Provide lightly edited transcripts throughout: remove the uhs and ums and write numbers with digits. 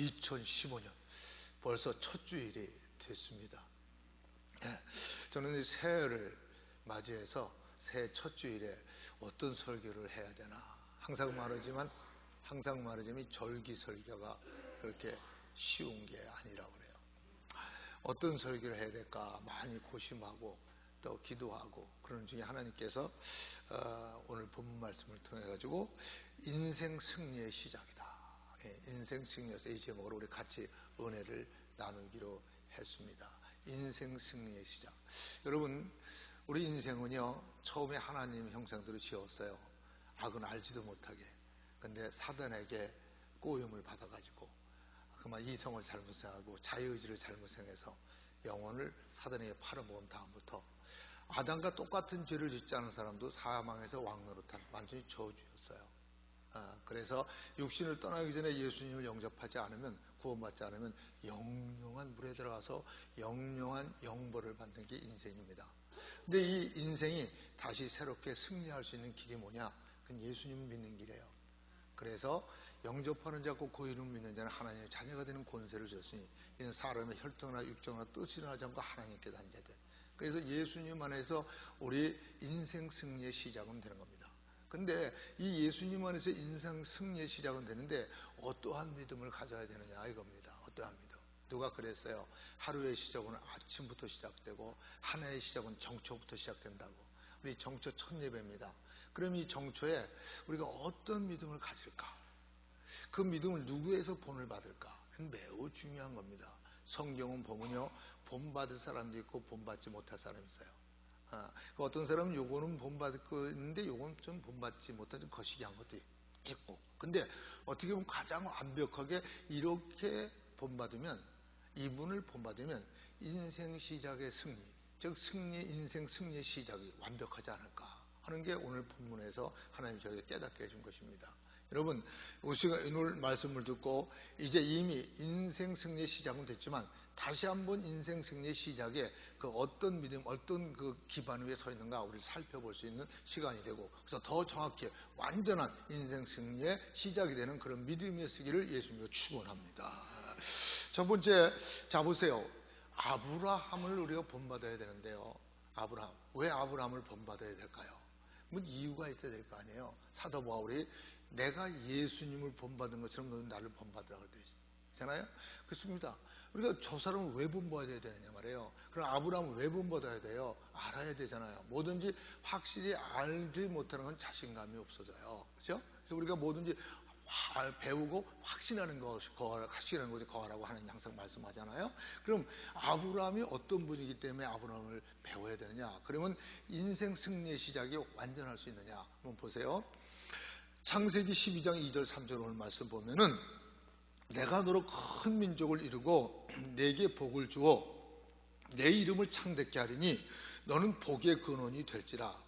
2015년 벌써 첫 주일이 됐습니다. 저는 새해를 맞이해서 새해 첫 주일에 어떤 설교를 해야 되나 항상 말하지만 절기 설교가 그렇게 쉬운 게 아니라고 그래요. 어떤 설교를 해야 될까 많이 고심하고 또 기도하고 그런 중에 하나님께서 오늘 본문 말씀을 통해 가지고 인생 승리의 시작이다. 인생 승리에서 이 제목으로 우리 같이 은혜를 나누기로 했습니다. 인생 승리의 시작. 여러분, 우리 인생은요, 처음에 하나님 형상대로 지었어요. 악은 알지도 못하게. 근데 사단에게 꼬임을 받아가지고 그만 이성을 잘못 생각하고 자유의지를 잘못 생각해서 영혼을 사단에게 팔아먹은 다음부터 아담과 똑같은 죄를 짓지 않은 사람도 사망에서 왕노릇한 완전히 저주였어요. 그래서 육신을 떠나기 전에 예수님을 영접하지 않으면, 구원받지 않으면 영영한 물에 들어가서 영영한 영벌을 받는 게 인생입니다. 근데 이 인생이 다시 새롭게 승리할 수 있는 길이 뭐냐? 그건 예수님을 믿는 길이에요. 그래서 영접하는 자고 그 이름을 믿는 자는 하나님의 자녀가 되는 권세를 줬으니 이는 사람의 혈통이나 육정이나 뜻을 하지 않고 하나님께 다닌 자들. 그래서 예수님 안에서 우리 인생 승리의 시작은 되는 겁니다. 근데 이 예수님 안에서 인생 승리의 시작은 되는데 어떠한 믿음을 가져야 되느냐 이겁니다. 어떠한 믿음. 누가 그랬어요? 하루의 시작은 아침부터 시작되고 한 해의 시작은 정초부터 시작된다고. 우리 정초 첫 예배입니다. 그럼 이 정초에 우리가 어떤 믿음을 가질까? 그 믿음을 누구에서 본을 받을까? 매우 중요한 겁니다. 성경은 보면요, 본받을 사람도 있고 본받지 못할 사람이 있어요. 어떤 사람은 요거는 본받을 거 있는데 요건 좀 본받지 못한 좀 거시기한 것도 있고. 근데 어떻게 보면 가장 완벽하게 이렇게 본받으면, 이분을 본받으면 인생 시작의 승리, 즉 인생 승리의 시작이 완벽하지 않을까 하는 게 오늘 본문에서 하나님이 저에게 깨닫게 해준 것입니다. 여러분, 오늘 말씀을 듣고 이제 이미 인생 승리의 시작은 됐지만 다시 한번 인생 승리의 시작에 그 어떤 믿음, 어떤 그 기반 위에 서 있는가 우리를 살펴볼 수 있는 시간이 되고, 그래서 더 정확히 완전한 인생 승리의 시작이 되는 그런 믿음의 시기를 예수님으로 축원합니다. 첫 번째, 자 보세요. 아브라함을 우리가 본받아야 되는데요. 아브라함, 왜 아브라함을 본받아야 될까요? 뭐 이유가 있어야 될 거 아니에요. 사도 바울이 내가 예수님을 본받은 것처럼 너는 나를 본받으라고 그러잖아요. 그렇습니다. 우리가 저 사람을 왜 본받아야 되느냐 말이에요. 그럼 아브라함을 왜 본받아야 돼요? 알아야 되잖아요. 뭐든지 확실히 알지 못하는 건 자신감이 없어져요. 그렇죠? 그래서 우리가 뭐든지 배우고 확신하는 것이 거하라고 하나님 항상 말씀하잖아요. 그럼 아브라함이 어떤 분이기 때문에 아브라함을 배워야 되느냐? 그러면 인생 승리의 시작이 완전할 수 있느냐? 한번 보세요. 창세기 12장 2절 3절 오늘 말씀 보면은 내가 너로 큰 민족을 이루고 내게 복을 주어 내 이름을 창대케 하리니 너는 복의 근원이 될지라.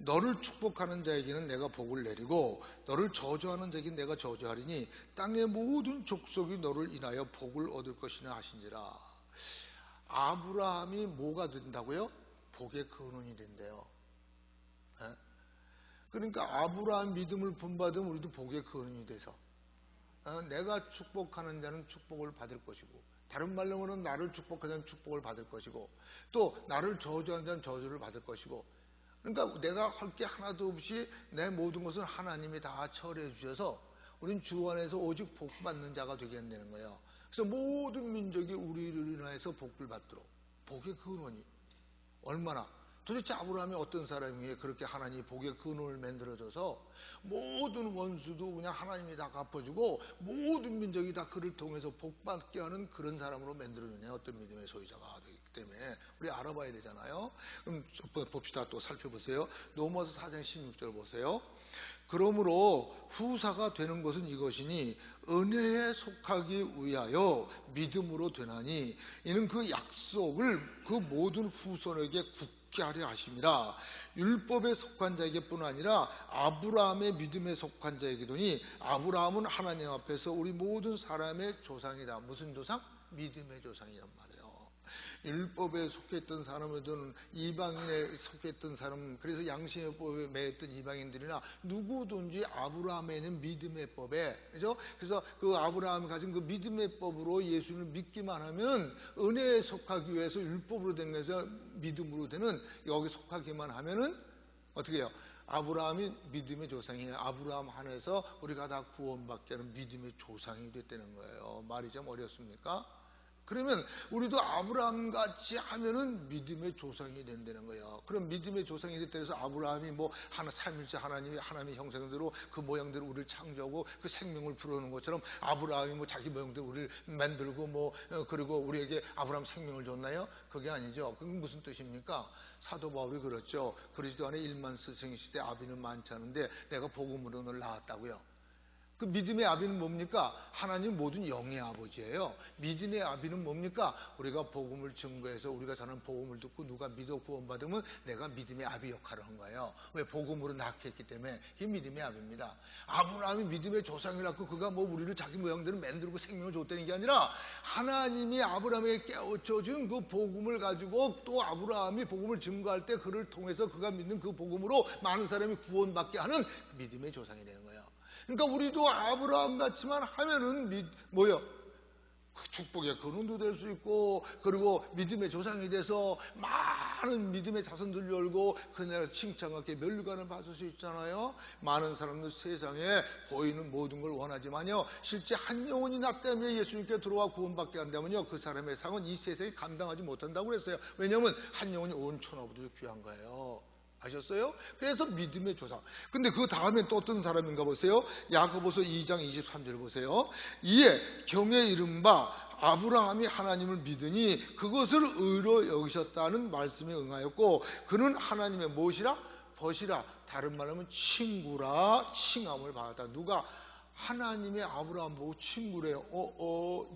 너를 축복하는 자에게는 내가 복을 내리고 너를 저주하는 자에게 내가 저주하리니 땅의 모든 족속이 너를 인하여 복을 얻을 것이나 하신지라. 아브라함이 뭐가 된다고요? 복의 근원이 된대요. 그러니까 아브라함 믿음을 본받으면 우리도 복의 근원이 돼서 내가 축복하는 자는 축복을 받을 것이고, 다른 말로 하면 나를 축복하는 자는 축복을 받을 것이고, 또 나를 저주하는 자는 저주를 받을 것이고, 그러니까 내가 할 게 하나도 없이 내 모든 것은 하나님이 다 처리해 주셔서 우린 주 안에서 오직 복 받는 자가 되겠다는 거예요. 그래서 모든 민족이 우리를 인하여서 복을 받도록. 복의 근원이 얼마나, 도대체 아브라함이 어떤 사람이에요? 그렇게 하나님이 복의 근원을 만들어줘서 모든 원수도 그냥 하나님이 다 갚아주고 모든 민족이 다 그를 통해서 복받게 하는 그런 사람으로 만들어주냐, 어떤 믿음의 소유자가 되기 때문에 우리 알아봐야 되잖아요. 그럼 봅시다. 또 살펴보세요. 로마서 4장 16절 보세요. 그러므로 후사가 되는 것은 이것이니 은혜에 속하기 위하여 믿음으로 되나니 이는 그 약속을 그 모든 후손에게 굳게 하려 하심이라. 율법에 속한 자에게뿐 아니라 아브라함의 믿음에 속한 자에게도니 아브라함은 하나님 앞에서 우리 모든 사람의 조상이다. 무슨 조상? 믿음의 조상이란 말이에요. 율법에 속했던 사람이든 이방인에 속했던 사람, 그래서 양심의 법에 매였던 이방인들이나 누구든지 아브라함에 있는 믿음의 법에, 그죠? 그래서 그 아브라함이 가진 그 믿음의 법으로 예수를 믿기만 하면, 은혜에 속하기 위해서 율법으로 된 것에서 믿음으로 되는 여기 속하기만 하면은 어떻게 해요? 아브라함이 믿음의 조상이에요. 아브라함 안에서 우리가 다 구원받게 하는 믿음의 조상이 됐다는 거예요. 말이 좀 어렵습니까? 그러면 우리도 아브라함 같이 하면은 믿음의 조상이 된다는 거예요. 그럼 믿음의 조상이 됐다 해서 아브라함이 뭐 삼일째 하나님의 형상대로 그 모양대로 우리를 창조하고 그 생명을 불어넣은 것처럼 아브라함이 뭐 자기 모양대로 우리를 만들고 그리고 우리에게 아브라함 생명을 줬나요? 그게 아니죠. 그게 무슨 뜻입니까? 사도 바울이 그렇죠. 그리스도 안에 1만 스승 시대 아비는 많지 않은데 내가 복음으로 널 낳았다고요. 그 믿음의 아비는 뭡니까? 하나님 모든 영의 아버지예요. 믿음의 아비는 뭡니까? 우리가 복음을 증거해서 우리가 전한 복음을 듣고 누가 믿어 구원받으면 내가 믿음의 아비 역할을 한 거예요. 왜? 복음으로 낳게 했기 때문에. 이게 믿음의 아비입니다. 아브라함이 믿음의 조상이라고 그가 뭐 우리를 자기 모양대로 만들고 생명을 줬다는 게 아니라 하나님이 아브라함에게 깨우쳐준 그 복음을 가지고 또 아브라함이 복음을 증거할 때 그를 통해서 그가 믿는 그 복음으로 많은 사람이 구원받게 하는 믿음의 조상이 되는 거예요. 그러니까 우리도 아브라함 같이만 하면은 그 축복의 근원도 될 수 있고, 그리고 믿음의 조상이 돼서 많은 믿음의 자손들 열고 그날 칭찬받게 면류관을 받을 수 있잖아요. 많은 사람들 세상에 보이는 모든 걸 원하지만요, 실제 한 영혼이 나 때문에 예수님께 들어와 구원받게 한다면요, 그 사람의 상은 이 세상이 감당하지 못한다고 그랬어요. 왜냐하면 한 영혼이 온 천하보다 귀한 거예요. 아셨어요? 그래서 믿음의 조상. 근데 그 다음에 또 어떤 사람인가 보세요. 야고보서 2장 23절 보세요. 이에 경에 이른바 아브라함이 하나님을 믿으니 그것을 의로 여기셨다는 말씀에 응하였고, 그는 하나님의 무엇이라? 벗이라. 다른 말로 하면 친구라 칭함을 받았다. 누가? 하나님의 아브라함 보고 친구래요.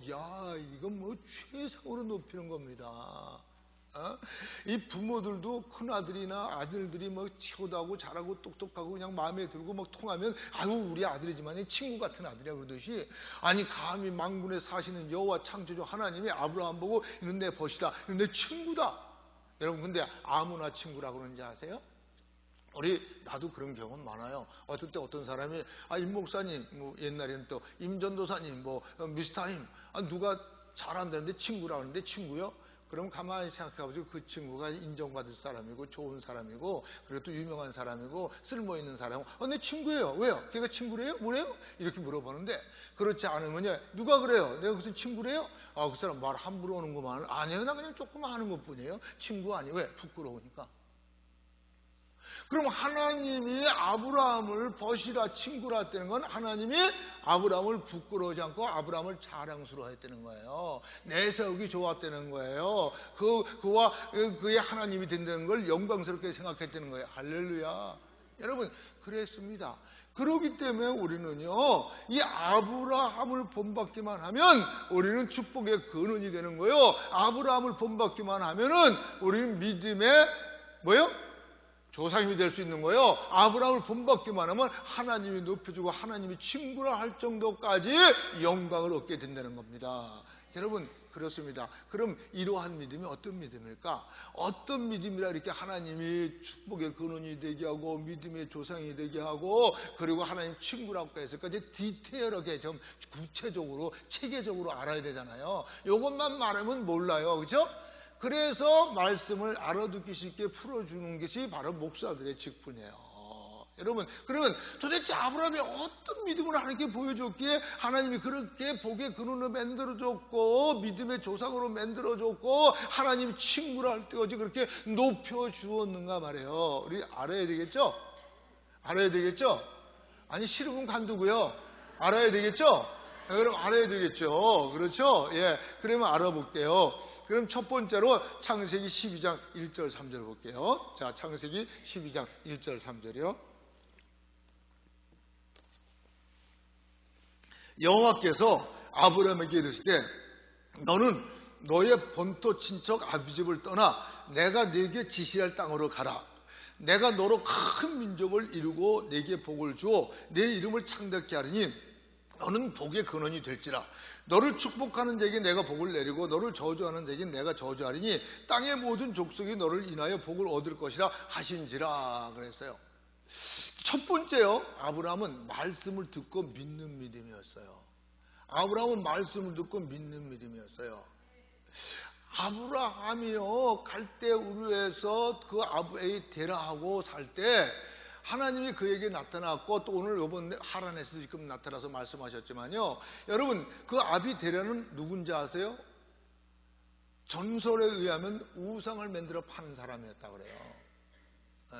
야, 이건 뭐 최상으로 높이는 겁니다. 이 부모들도 큰아들이나 아들들이 뭐 효도하고 잘하고 똑똑하고 그냥 마음에 들고 막 통하면 아유 우리 아들이지만 친구 같은 아들이야 그러듯이, 아니 감히 만군에 사시는 여호와 창조주 하나님이 아브라함 보고 이는 내 벗이다, 이는 내 친구다. 여러분 근데 아무나 친구라고 그러는지 아세요? 나도 그런 경우는 많아요. 어떨 때 어떤 사람이 임 목사님, 뭐 옛날에는 또 임 전도사님, 뭐 미스터임, 누가 잘한다는데 친구라고 하는데 친구요? 그럼 가만히 생각해보죠. 그 친구가 인정받을 사람이고 좋은 사람이고 그리고 또 유명한 사람이고 쓸모있는 사람이고 내 친구예요. 왜요? 걔가 친구래요? 뭐래요? 이렇게 물어보는데, 그렇지 않으면 누가 그래요? 내가 무슨 친구래요? 그 사람 말 함부로 오는구만. 아니에요. 나 그냥 조금 아는 것뿐이에요. 친구 아니에요. 왜? 부끄러우니까. 그럼 하나님이 아브라함을 벗이라 친구라 했다는 건 하나님이 아브라함을 부끄러워하지 않고 아브라함을 자랑스러워했다는 거예요. 내세우기 좋았다는 거예요. 그와 그의 하나님이 된다는 걸 영광스럽게 생각했다는 거예요. 할렐루야. 여러분 그랬습니다. 그렇기 때문에 우리는요, 이 아브라함을 본받기만 하면 우리는 축복의 근원이 되는 거예요. 아브라함을 본받기만 하면은 우리는 믿음의 조상이 될 수 있는 거예요. 아브라함을 본받기만 하면 하나님이 높여주고 하나님이 친구라 할 정도까지 영광을 얻게 된다는 겁니다. 여러분 그렇습니다. 그럼 이러한 믿음이 어떤 믿음일까? 어떤 믿음이라 이렇게 하나님이 축복의 근원이 되게 하고 믿음의 조상이 되게 하고 그리고 하나님 친구라고 했을까? 이제 디테일하게 좀 구체적으로 체계적으로 알아야 되잖아요. 이것만 말하면 몰라요. 그렇죠? 그래서 말씀을 알아듣기 쉽게 풀어주는 것이 바로 목사들의 직분이에요. 여러분 그러면 도대체 아브라함이 어떤 믿음을 하나님께 보여줬기에 하나님이 그렇게 복의 근원으로 만들어줬고 믿음의 조상으로 만들어줬고 하나님이 친구라 할 때까지 그렇게 높여주었는가 말이에요. 우리 알아야 되겠죠? 알아야 되겠죠? 아니 싫으면 간두고요. 알아야 되겠죠? 그럼 알아야 되겠죠? 그렇죠? 예, 그러면 알아볼게요. 그럼 첫 번째로 창세기 12장 1절 3절 볼게요. 자, 창세기 12장 1절 3절이요. 여호와께서 아브라함에게 이르시되 너는 너의 본토 친척 아비집을 떠나 내가 네게 지시할 땅으로 가라. 내가 너로 큰 민족을 이루고 네게 복을 주어 내 이름을 창대케 하리니 너는 복의 근원이 될지라. 너를 축복하는 자에게 내가 복을 내리고 너를 저주하는 자에게 내가 저주하리니 땅의 모든 족속이 너를 인하여 복을 얻을 것이라 하신지라 그랬어요. 첫 번째요, 아브라함은 말씀을 듣고 믿는 믿음이었어요. 아브라함은 말씀을 듣고 믿는 믿음이었어요. 아브라함이요, 갈대 우르에서 그 아브에이 데라하고 살 때 하나님이 그에게 나타났고, 또 오늘 이번 하란에서도 지금 나타나서 말씀하셨지만요, 여러분 그 아비 데라는 누군지 아세요? 전설에 의하면 우상을 만들어 파는 사람이었다고 그래요. 네.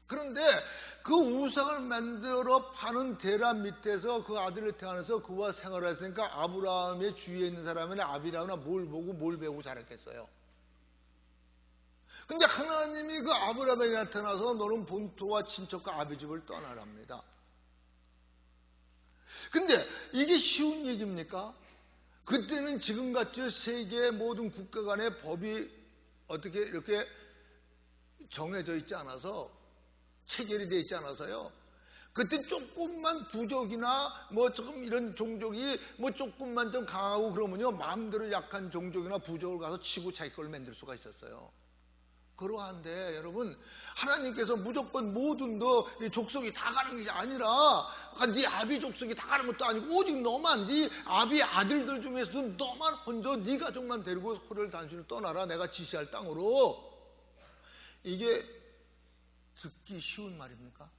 그런데 그 우상을 만들어 파는 데라 밑에서 그 아들을 태어나서 그와 생활했으니까 아브라함의 주위에 있는 사람은 아비라나 뭘 보고 뭘 배우고 자랐겠어요. 근데 하나님이 그 아브라함에게 나타나서 너는 본토와 친척과 아비 집을 떠나랍니다. 근데 이게 쉬운 얘기입니까? 그때는 지금같이 세계의 모든 국가 간의 법이 어떻게 이렇게 정해져 있지 않아서, 체결이 되어 있지 않아서요. 그때 조금만 부족이나 뭐 조금 이런 종족이 뭐 조금만 좀 강하고 그러면요, 마음대로 약한 종족이나 부족을 가서 치고 자기 걸 만들 수가 있었어요. 그러한데 여러분, 하나님께서 무조건 모든 족속이 다 가는 게 아니라, 네 아비 족속이 다 가는 것도 아니고 오직 너만, 네 아비 아들들 중에서 너만 혼자 네 가족만 데리고 호를 단순히 떠나라, 내가 지시할 땅으로. 이게 듣기 쉬운 말입니까?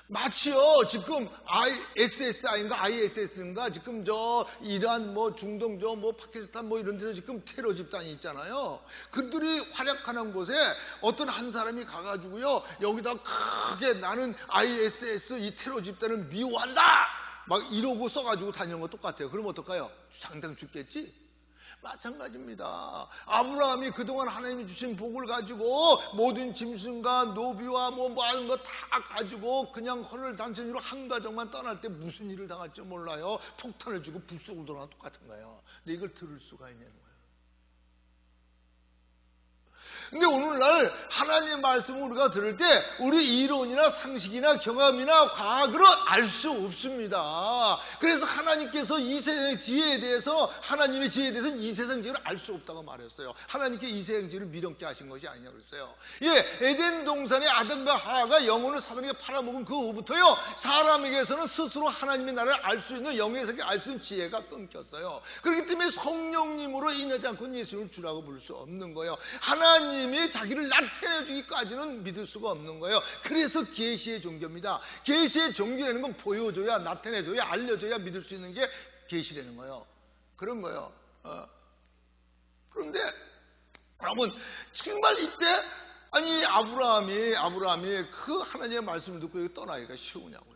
마치요, 지금 ISSI인가 ISS인가 지금 저 이란 뭐 중동 저 뭐 파키스탄 뭐 이런 데서 지금 테러 집단이 있잖아요. 그들이 활약하는 곳에 어떤 한 사람이 가가지고요, 여기다 크게 나는 ISS 이 테러 집단을 미워한다 막 이러고 써가지고 다니는 거 똑같아요. 그럼 어떨까요? 당장 죽겠지? 마찬가지입니다. 아브라함이 그동안 하나님이 주신 복을 가지고 모든 짐승과 노비와 뭐 하는 거 다 가지고 그냥 헌을 단순히로 한 가정만 떠날 때 무슨 일을 당할지 몰라요. 폭탄을 주고 불 속으로 들어가는 똑같은 거예요. 근데 이걸 들을 수가 있냐는 거예요. 근데 오늘날 하나님의 말씀을 우리가 들을 때 우리 이론이나 상식이나 경험이나 과학으로 알 수 없습니다. 그래서 하나님께서 이 세상의 지혜에 대해서, 하나님의 지혜에 대해서는 이 세상 지혜를 알 수 없다고 말했어요. 하나님께 이 세상 지혜를 미련케 하신 것이 아니냐고 그랬어요. 예, 에덴 동산의 아담과 하와가 영혼을 사단에게 팔아먹은 그 후부터요, 사람에게서는 스스로 하나님의 나라를 알 수 있는, 영의 세계를 알 수 있는 지혜가 끊겼어요. 그렇기 때문에 성령님으로 인하지 않고는 예수님을 주라고 부를 수 없는 거예요. 하나님이 자기를 나타내주기까지는 믿을 수가 없는 거예요. 그래서 계시의 종교입니다. 계시의 종교라는 건 보여줘야, 나타내줘야, 알려줘야 믿을 수 있는 게 계시라는 거예요. 그런 거예요. 그런데 여러분, 정말 이때 아니 아브라함이 그 하나님의 말씀을 듣고 여기 떠나기가 쉬우냐고요.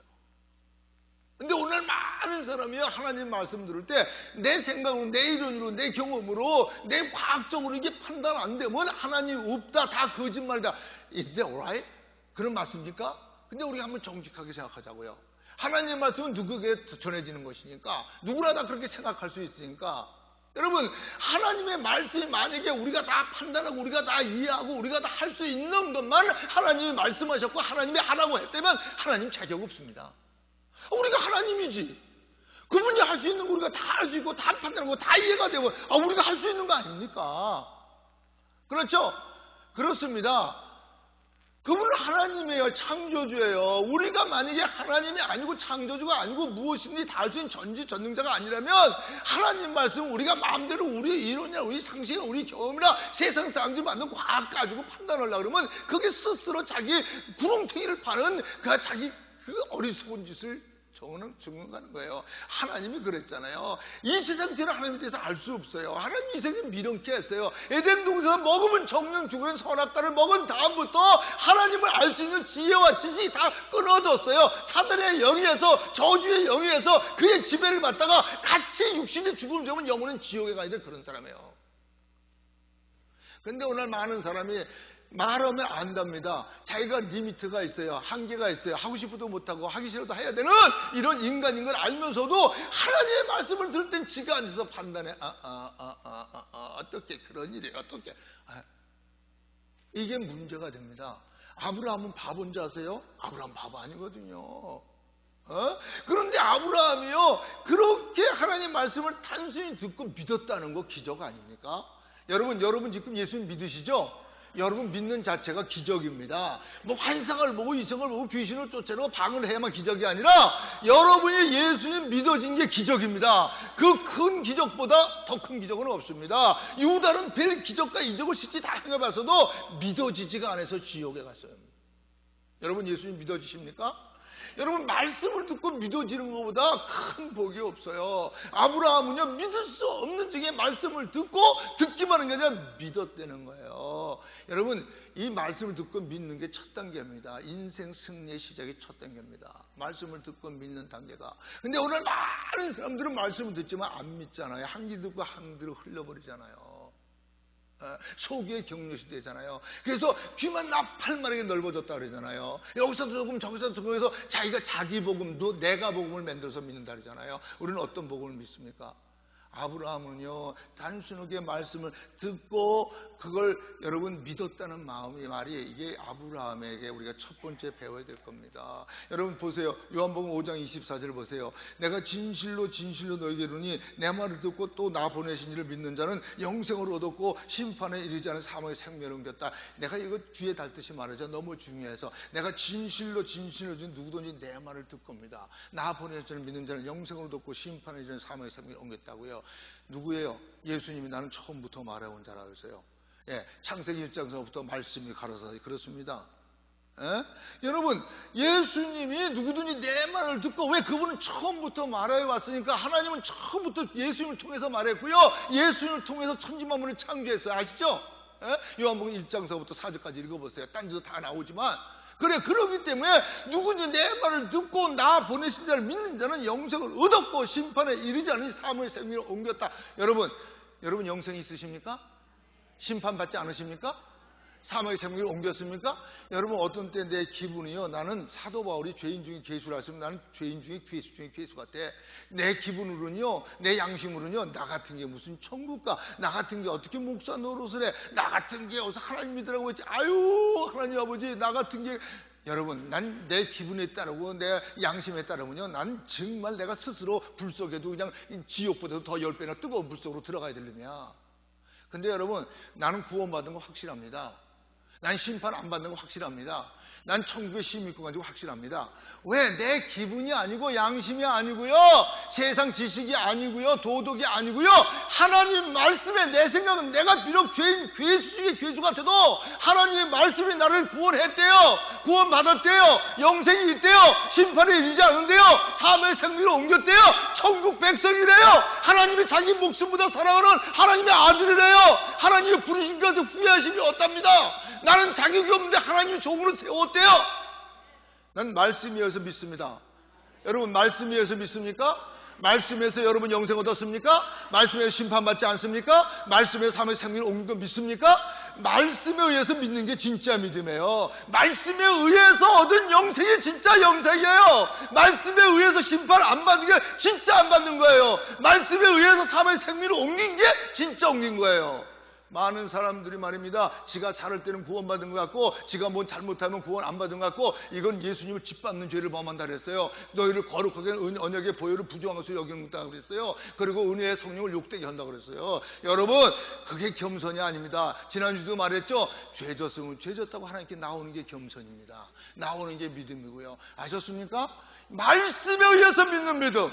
근데 오늘 많은 사람이 하나님 말씀 들을 때 내 생각으로, 내 이론으로, 내 경험으로, 내 과학적으로 이게 판단 안 되면 하나님 없다, 다 거짓말이다. Is that right? 그런 말씀입니까? 근데 우리가 한번 정직하게 생각하자고요. 하나님 말씀은 누구에게 전해지는 것이니까, 누구나 다 그렇게 생각할 수 있으니까, 여러분, 하나님의 말씀이 만약에 우리가 다 판단하고 우리가 다 이해하고 우리가 다 할 수 있는 것만 하나님이 말씀하셨고 하나님이 하라고 했다면 하나님 자격 없습니다. 우리가 하나님이지. 그분이 할 수 있는 거 우리가 다 할 수 있고 다 판단하고 다 이해가 되고 우리가 할 수 있는 거 아닙니까? 그렇죠? 그렇습니다. 그분은 하나님이에요. 창조주예요. 우리가 만약에 하나님이 아니고 창조주가 아니고 무엇이든지 다 할 수 있는 전지전능자가 아니라면 하나님 말씀은 우리가 마음대로 우리 이론이나 우리 상식이나 우리 경험이나 세상 사람들이 만든 과학 가지고 판단하려고 그러면 그게 스스로 자기 구렁텅이를 파는 자기 그 어리석은 짓을 증언하는 거예요. 하나님이 그랬잖아요. 이 세상 지혜를 하나님에 대해서 알 수 없어요. 하나님 이 세상에 미련케 했어요. 에덴 동산에서 먹으면 정령 죽으는 선악과를 먹은 다음부터 하나님을 알 수 있는 지혜와 지식이 다 끊어졌어요. 사단의 영에서, 저주의 영에서 그의 지배를 받다가 같이 육신의 죽음을 잡으면 영혼은 지옥에 가야 될 그런 사람이에요. 그런데 오늘 많은 사람이 말하면 안답니다. 자기가 리미트가 있어요. 한계가 있어요. 하고 싶어도 못하고 하기 싫어도 해야 되는 이런 인간인 걸 알면서도 하나님의 말씀을 들을 땐 지가 앉아서 판단해. 어떻게 그런 일이 어떻게. 이게 문제가 됩니다. 아브라함은 바본지 아세요? 아브라함 바보 아니거든요. 그런데 아브라함이요, 그렇게 하나님 말씀을 단순히 듣고 믿었다는 거 기적 아닙니까? 여러분 지금 예수님 믿으시죠? 여러분 믿는 자체가 기적입니다. 뭐 환상을 보고 이성을 보고 귀신을 쫓아내고 방을 해야만 기적이 아니라 여러분이 예수님 믿어진 게 기적입니다. 그 큰 기적보다 더 큰 기적은 없습니다. 유다는 별 기적과 이적을 실제 다 행해봤어도 믿어지지가 않아서 지옥에 갔어요. 여러분 예수님 믿어지십니까? 여러분 말씀을 듣고 믿어지는 것보다 큰 복이 없어요. 아브라함은요, 믿을 수 없는 중에 말씀을 듣고 듣기만 하는 게 아니라 믿었다는 거예요. 여러분 이 말씀을 듣고 믿는 게 첫 단계입니다. 인생 승리의 시작이 첫 단계입니다. 말씀을 듣고 믿는 단계가. 근데 오늘 많은 사람들은 말씀을 듣지만 안 믿잖아요. 한 귀 듣고 한 귀로 흘려버리잖아요. 소기의 경륜이 되잖아요. 그래서 귀만 나팔마르게 넓어졌다 그러잖아요. 여기서 조금 저기서 조금 해서 자기가 자기 복음도 내가 복음을 만들어서 믿는다 그러잖아요. 우리는 어떤 복음을 믿습니까? 아브라함은요, 단순하게 말씀을 듣고 그걸 여러분 믿었다는 마음이 말이, 이게 아브라함에게 우리가 첫 번째 배워야 될 겁니다. 여러분 보세요. 요한복음 5장 24절 보세요. 내가 진실로 너에게 이르노니 내 말을 듣고 또 나 보내신 이를 믿는 자는 영생을 얻었고 심판에 이르지 않은 사망의 생명을 옮겼다. 내가 이거 뒤에 달듯이 말하죠. 너무 중요해서 내가 진실로 누구든지 내 말을 듣고입니다. 나 보내신 이를 믿는 자는 영생을 얻었고 심판에 이르지 않은 사망의 생명을 옮겼다고요. 누구예요? 예수님이 나는 처음부터 말해온 자라 그랬어요. 창세기 1장서부터 말씀이 가라서 그렇습니다. 여러분 예수님이 누구든지 내 말을 듣고, 왜 그분은 처음부터 말해 왔으니까 하나님은 처음부터 예수님을 통해서 말했고요, 예수님을 통해서 천지만물을 창조했어요. 아시죠? 요한복음 1장서부터 4절까지 읽어보세요. 딴 데도 다 나오지만 그러기 때문에 누군지 내 말을 듣고 나 보내신 자를 믿는 자는 영생을 얻었고 심판에 이르지 않은 사망의 생명을 옮겼다. 여러분 영생이 있으십니까? 심판받지 않으십니까? 사망의 생명을 옮겼습니까? 여러분 어떤 때 내 기분이요, 나는 사도 바울이 죄인 중에 괴수라 했으면 나는 죄인 중에 괴수 중에 괴수 같아. 내 기분으로는요, 내 양심으로는요, 나 같은 게 무슨 천국가, 나 같은 게 어떻게 목사 노릇을 해, 나 같은 게 어디서 하나님 믿으라고 했지, 아유 하나님 아버지, 나 같은 게. 여러분 난 내 기분에 따르고 내 양심에 따르면요, 난 정말 내가 스스로 불 속에도 그냥 지옥보다도 더 10배나 뜨거운 불 속으로 들어가야 되려냐. 근데 여러분 나는 구원받은 거 확실합니다. 난 심판 안 받는 거 확실합니다. 난 천국에 힘 있고 가지고 확실합니다. 왜? 내 기분이 아니고 양심이 아니고요, 세상 지식이 아니고요, 도덕이 아니고요, 하나님 말씀에 내 생각은 내가 비록 죄인 괴수 중에 괴수 같아도 하나님의 말씀이 나를 구원했대요. 구원받았대요. 영생이 있대요. 심판에 이르지 않은데요, 사망의 생명으로 옮겼대요. 천국 백성이래요. 하나님이 자기 목숨보다 사랑하는 하나님의 아들이래요. 하나님의 부르신 것에 후회하심이 없답니다. 나는 자격이 없는데 하나님이 종으로 세웠대요. 난 말씀이어서 믿습니다. 여러분 말씀이어서 믿습니까? 말씀에서 여러분 영생 얻었습니까? 말씀에서 심판받지 않습니까? 말씀에서 사망의 생명을 옮긴 거 믿습니까? 말씀에 의해서 믿는 게 진짜 믿음이에요. 말씀에 의해서 얻은 영생이 진짜 영생이에요. 말씀에 의해서 심판 안 받는 게 진짜 안 받는 거예요. 말씀에 의해서 사망의 생명을 옮긴 게 진짜 옮긴 거예요. 많은 사람들이 말입니다, 지가 잘할 때는 구원받은 것 같고 지가 뭐 잘못하면 구원 안 받은 것 같고 이건 예수님을 짓밟는 죄를 범한다 그랬어요. 너희를 거룩하게 언약의 보혈을 부정한 것을 여긴다 그랬어요. 그리고 은혜의 성령을 욕되게 한다 그랬어요. 여러분 그게 겸손이 아닙니다. 지난주도 말했죠. 죄 졌으면 죄 졌다고 하나님께 나오는 게 겸손입니다. 나오는 게 믿음이고요. 아셨습니까? 말씀에 의해서 믿는 믿음,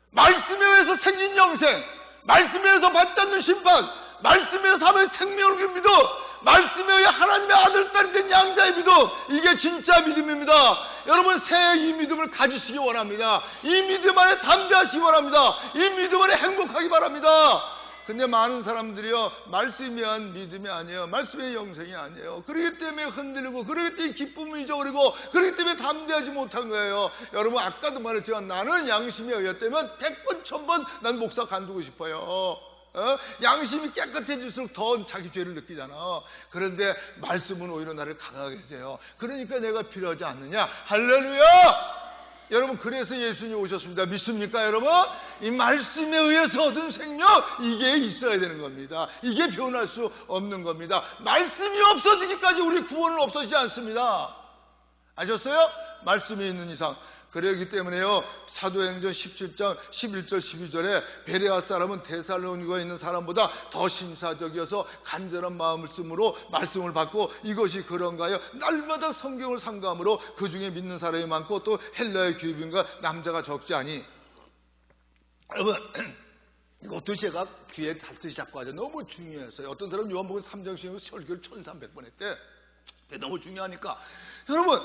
말씀에 의해서 생긴 영생, 말씀에 의해서 받지 않는 심판, 말씀에 의해서 사망의 생명을 믿음, 말씀에 의해 하나님의 아들 딸이 된 양자의 믿음, 이게 진짜 믿음입니다. 여러분 새해 이 믿음을 가지시기 원합니다. 이 믿음 안에 담대하시기 원합니다. 이 믿음 안에 행복하기 바랍니다. 근데 많은 사람들이요, 말씀이 믿음이 아니에요. 말씀의 영생이 아니에요. 그렇기 때문에 흔들리고, 그렇기 때문에 기쁨을 잊어버리고, 그렇기 때문에 담대하지 못한 거예요. 여러분 아까도 말했지만 나는 양심에 의했다면 100번 1000번 난 목사 간두고 싶어요. 양심이 깨끗해질수록 더 자기 죄를 느끼잖아. 그런데 말씀은 오히려 나를 강하게 해줘요. 그러니까 내가 필요하지 않느냐. 할렐루야. 여러분 그래서 예수님이 오셨습니다. 믿습니까 여러분? 이 말씀에 의해서 얻은 생명, 이게 있어야 되는 겁니다. 이게 변할 수 없는 겁니다. 말씀이 없어지기까지 우리 구원은 없어지지 않습니다. 아셨어요? 말씀이 있는 이상. 그러기 때문에요, 사도행전 17장 11절 12절에 베레아 사람은 데살로니가에 있는 사람보다 더 신사적이어서 간절한 마음을 쓰므로 말씀을 받고 이것이 그런가요? 날마다 성경을 상고함으로 그 중에 믿는 사람이 많고 또 헬라의 귀빈과 남자가 적지 않니. 여러분, 이것도 제가 귀에 닿듯이 자꾸 하죠. 너무 중요해서요. 어떤 사람은 요한복음 3장씩 설교를 1300번 했대. 너무 중요하니까. 여러분,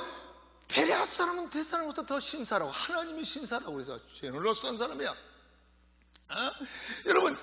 베레아 사람은 데살로니가보다 더 신사라고, 하나님이 신사라고 그래서 죄를 쓴 사람이야. 여러분,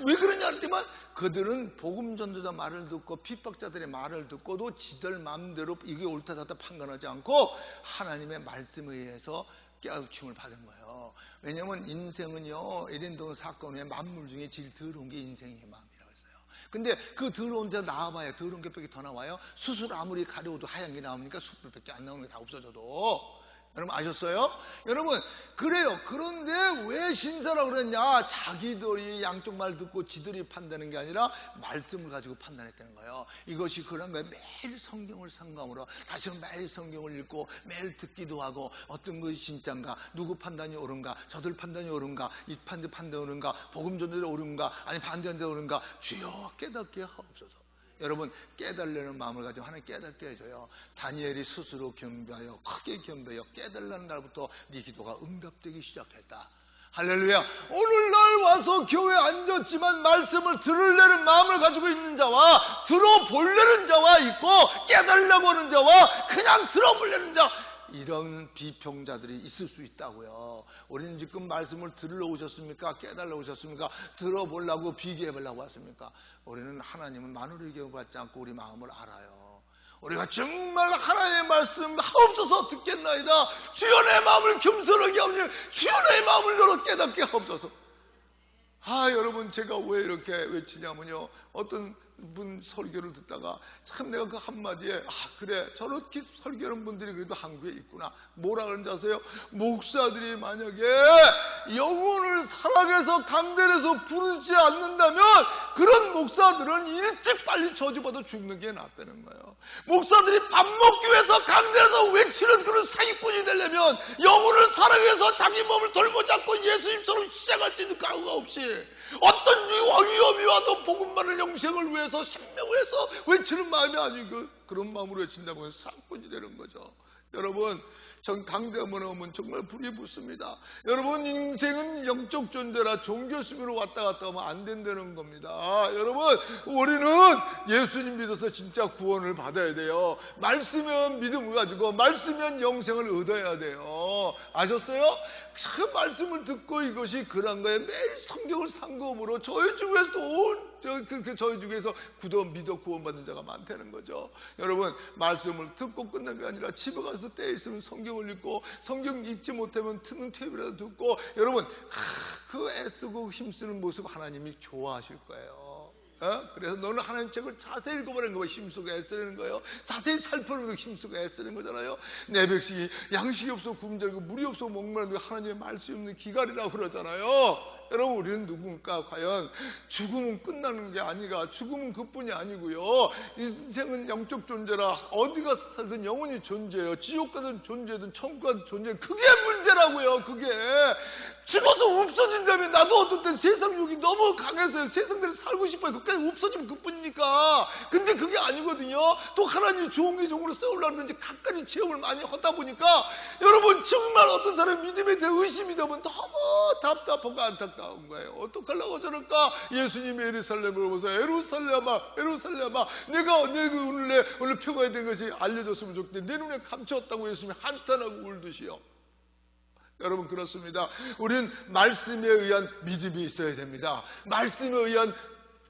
왜 그러냐 했지만 그들은 복음 전도자 말을 듣고 핍박자들의 말을 듣고도 지들 마음대로 이게 옳다 좋다 판단하지 않고 하나님의 말씀에 의해서 깨우침을 받은 거예요. 왜냐하면 인생은요, 에덴동 사건 후에 만물 중에 제일 더러운 게 인생의 마음이라고 했어요. 근데 그 더러운 데 나와봐야 더러운 게 몇 개 더 나와요? 수술 아무리 가려워도 하얀 게 나오니까 숯불밖에 안 나오는 게 다 없어져도. 여러분 아셨어요? 여러분, 그래요. 그런데 왜 신사라고 그랬냐? 자기들이 양쪽 말 듣고 지들이 판단하는 게 아니라 말씀을 가지고 판단했다는 거예요. 이것이 그런 거예요. 매일 성경을 상고함으로 다시 매일 성경을 읽고 매일 듣기도 하고 어떤 것이 진짜인가, 누구 판단이 옳은가, 저들 판단이 옳은가, 이 판단이 옳은가, 복음 전도자 옳은가, 아니 반대한데 옳은가, 주여 깨닫게 하옵소서. 여러분, 깨달으려는 마음을 가지고 하나님 깨닫게 해줘요. 다니엘이 스스로 경배하여 크게 경배하여 깨달으려는 날부터 네 기도가 응답되기 시작했다. 할렐루야. 오늘날 와서 교회에 앉았지만 말씀을 들으려는 마음을 가지고 있는 자와 들어보려는 자와 있고, 깨달으려고 하는 자와 그냥 들어보려는 자, 이런 비평자들이 있을 수 있다고요. 우리는 지금 말씀을 들으러 오셨습니까? 깨달으러 오셨습니까? 들어보려고 비교해보려고 왔습니까? 우리는 하나님은 만우리 교훈받지 않고 우리 마음을 알아요. 우리가 정말 하나님의 말씀 하옵소서 듣겠나이다. 주여 내 마음을 겸손하게 하옵소서. 주여 내 마음을 열어 깨닫게 하옵소서. 여러분, 제가 왜 이렇게 외치냐면요, 어떤 분 설교를 듣다가 참 내가 그 한마디에 그래, 저렇게 설교하는 분들이 그래도 한국에 있구나. 뭐라 그런지 아세요? 목사들이 만약에 영혼을 사랑해서 강단에서 부르지 않는다면 그런 목사들은 일찍 빨리 저주받아 죽는 게 낫다는 거예요. 목사들이 밥 먹기 위해서 강단에서 외치는 그런 사기꾼이 되려면 영혼을 사랑해서 자기 몸을 돌보잡고 예수님처럼 시작할 수 있는 각오가 없이 어떤 위험이 와도 복음만을 영생을 위해서 생명을 위해서 외치는 마음이 아니고 그런 마음으로 외친다면 사기꾼이 되는 거죠. 여러분, 전 강대만 오면 정말 불이 붙습니다. 여러분, 인생은 영적 존재라 종교 수비로 왔다 갔다 하면 안 된다는 겁니다. 여러분, 우리는 예수님 믿어서 진짜 구원을 받아야 돼요. 말씀면 믿음을 가지고 말씀면 영생을 얻어야 돼요. 아셨어요? 그 말씀을 듣고 이것이 그런 거예요. 매일 성경을 상고함으로 저희 중에서도 저희 중에서 믿어 구원받는 자가 많다는 거죠. 여러분, 말씀을 듣고 끝난 게 아니라 집에 가서 때 있으면 성경을 읽고, 성경 읽지 못하면 트는 탭이라도 듣고, 여러분, 그 애쓰고 힘쓰는 모습 하나님이 좋아하실 거예요. 그래서 너는 하나님 책을 자세히 읽어보라는 거예요. 힘쓰고 애쓰는 거예요. 자세히 살펴보는 거 힘쓰고 애쓰는 거잖아요. 내 백성이 양식이 없어 굶주리고 물이 없어 목마르는 거 하나님의 말씀이 없는 기갈이라고 그러잖아요. 여러분, 우리는 누군가 과연 죽음은 끝나는 게 아니라 죽음은 그뿐이 아니고요. 인생은 영적 존재라 어디가 살든 영원히 존재해요. 지옥 가든 존재든 천국 가든 존재든 그게 문제라고요. 그게 죽어서 없어진다면 나도 어떤 때 세상 욕이 너무 강해서 세상대로 살고 싶어요. 그까지 없어지면 그뿐이니까. 근데 그게 아니거든요. 또 하나님이 좋은 게 종으로 세우려고 하는데 갖가지 체험을 많이 하다 보니까 여러분, 정말 어떤 사람 믿음에 대해 의심이 되면 너무 답답하고 안타까운 거예요. 어떡하려고 저럴까? 예수님이 예루살렘을 보면서 에루살렘아 내가 오늘 표가야 된 것이 알려졌으면 좋겠는데 내 눈에 감추었다고 예수님이 한탄하고 울듯이요. 여러분, 그렇습니다. 우리는 말씀에 의한 믿음이 있어야 됩니다. 말씀에 의한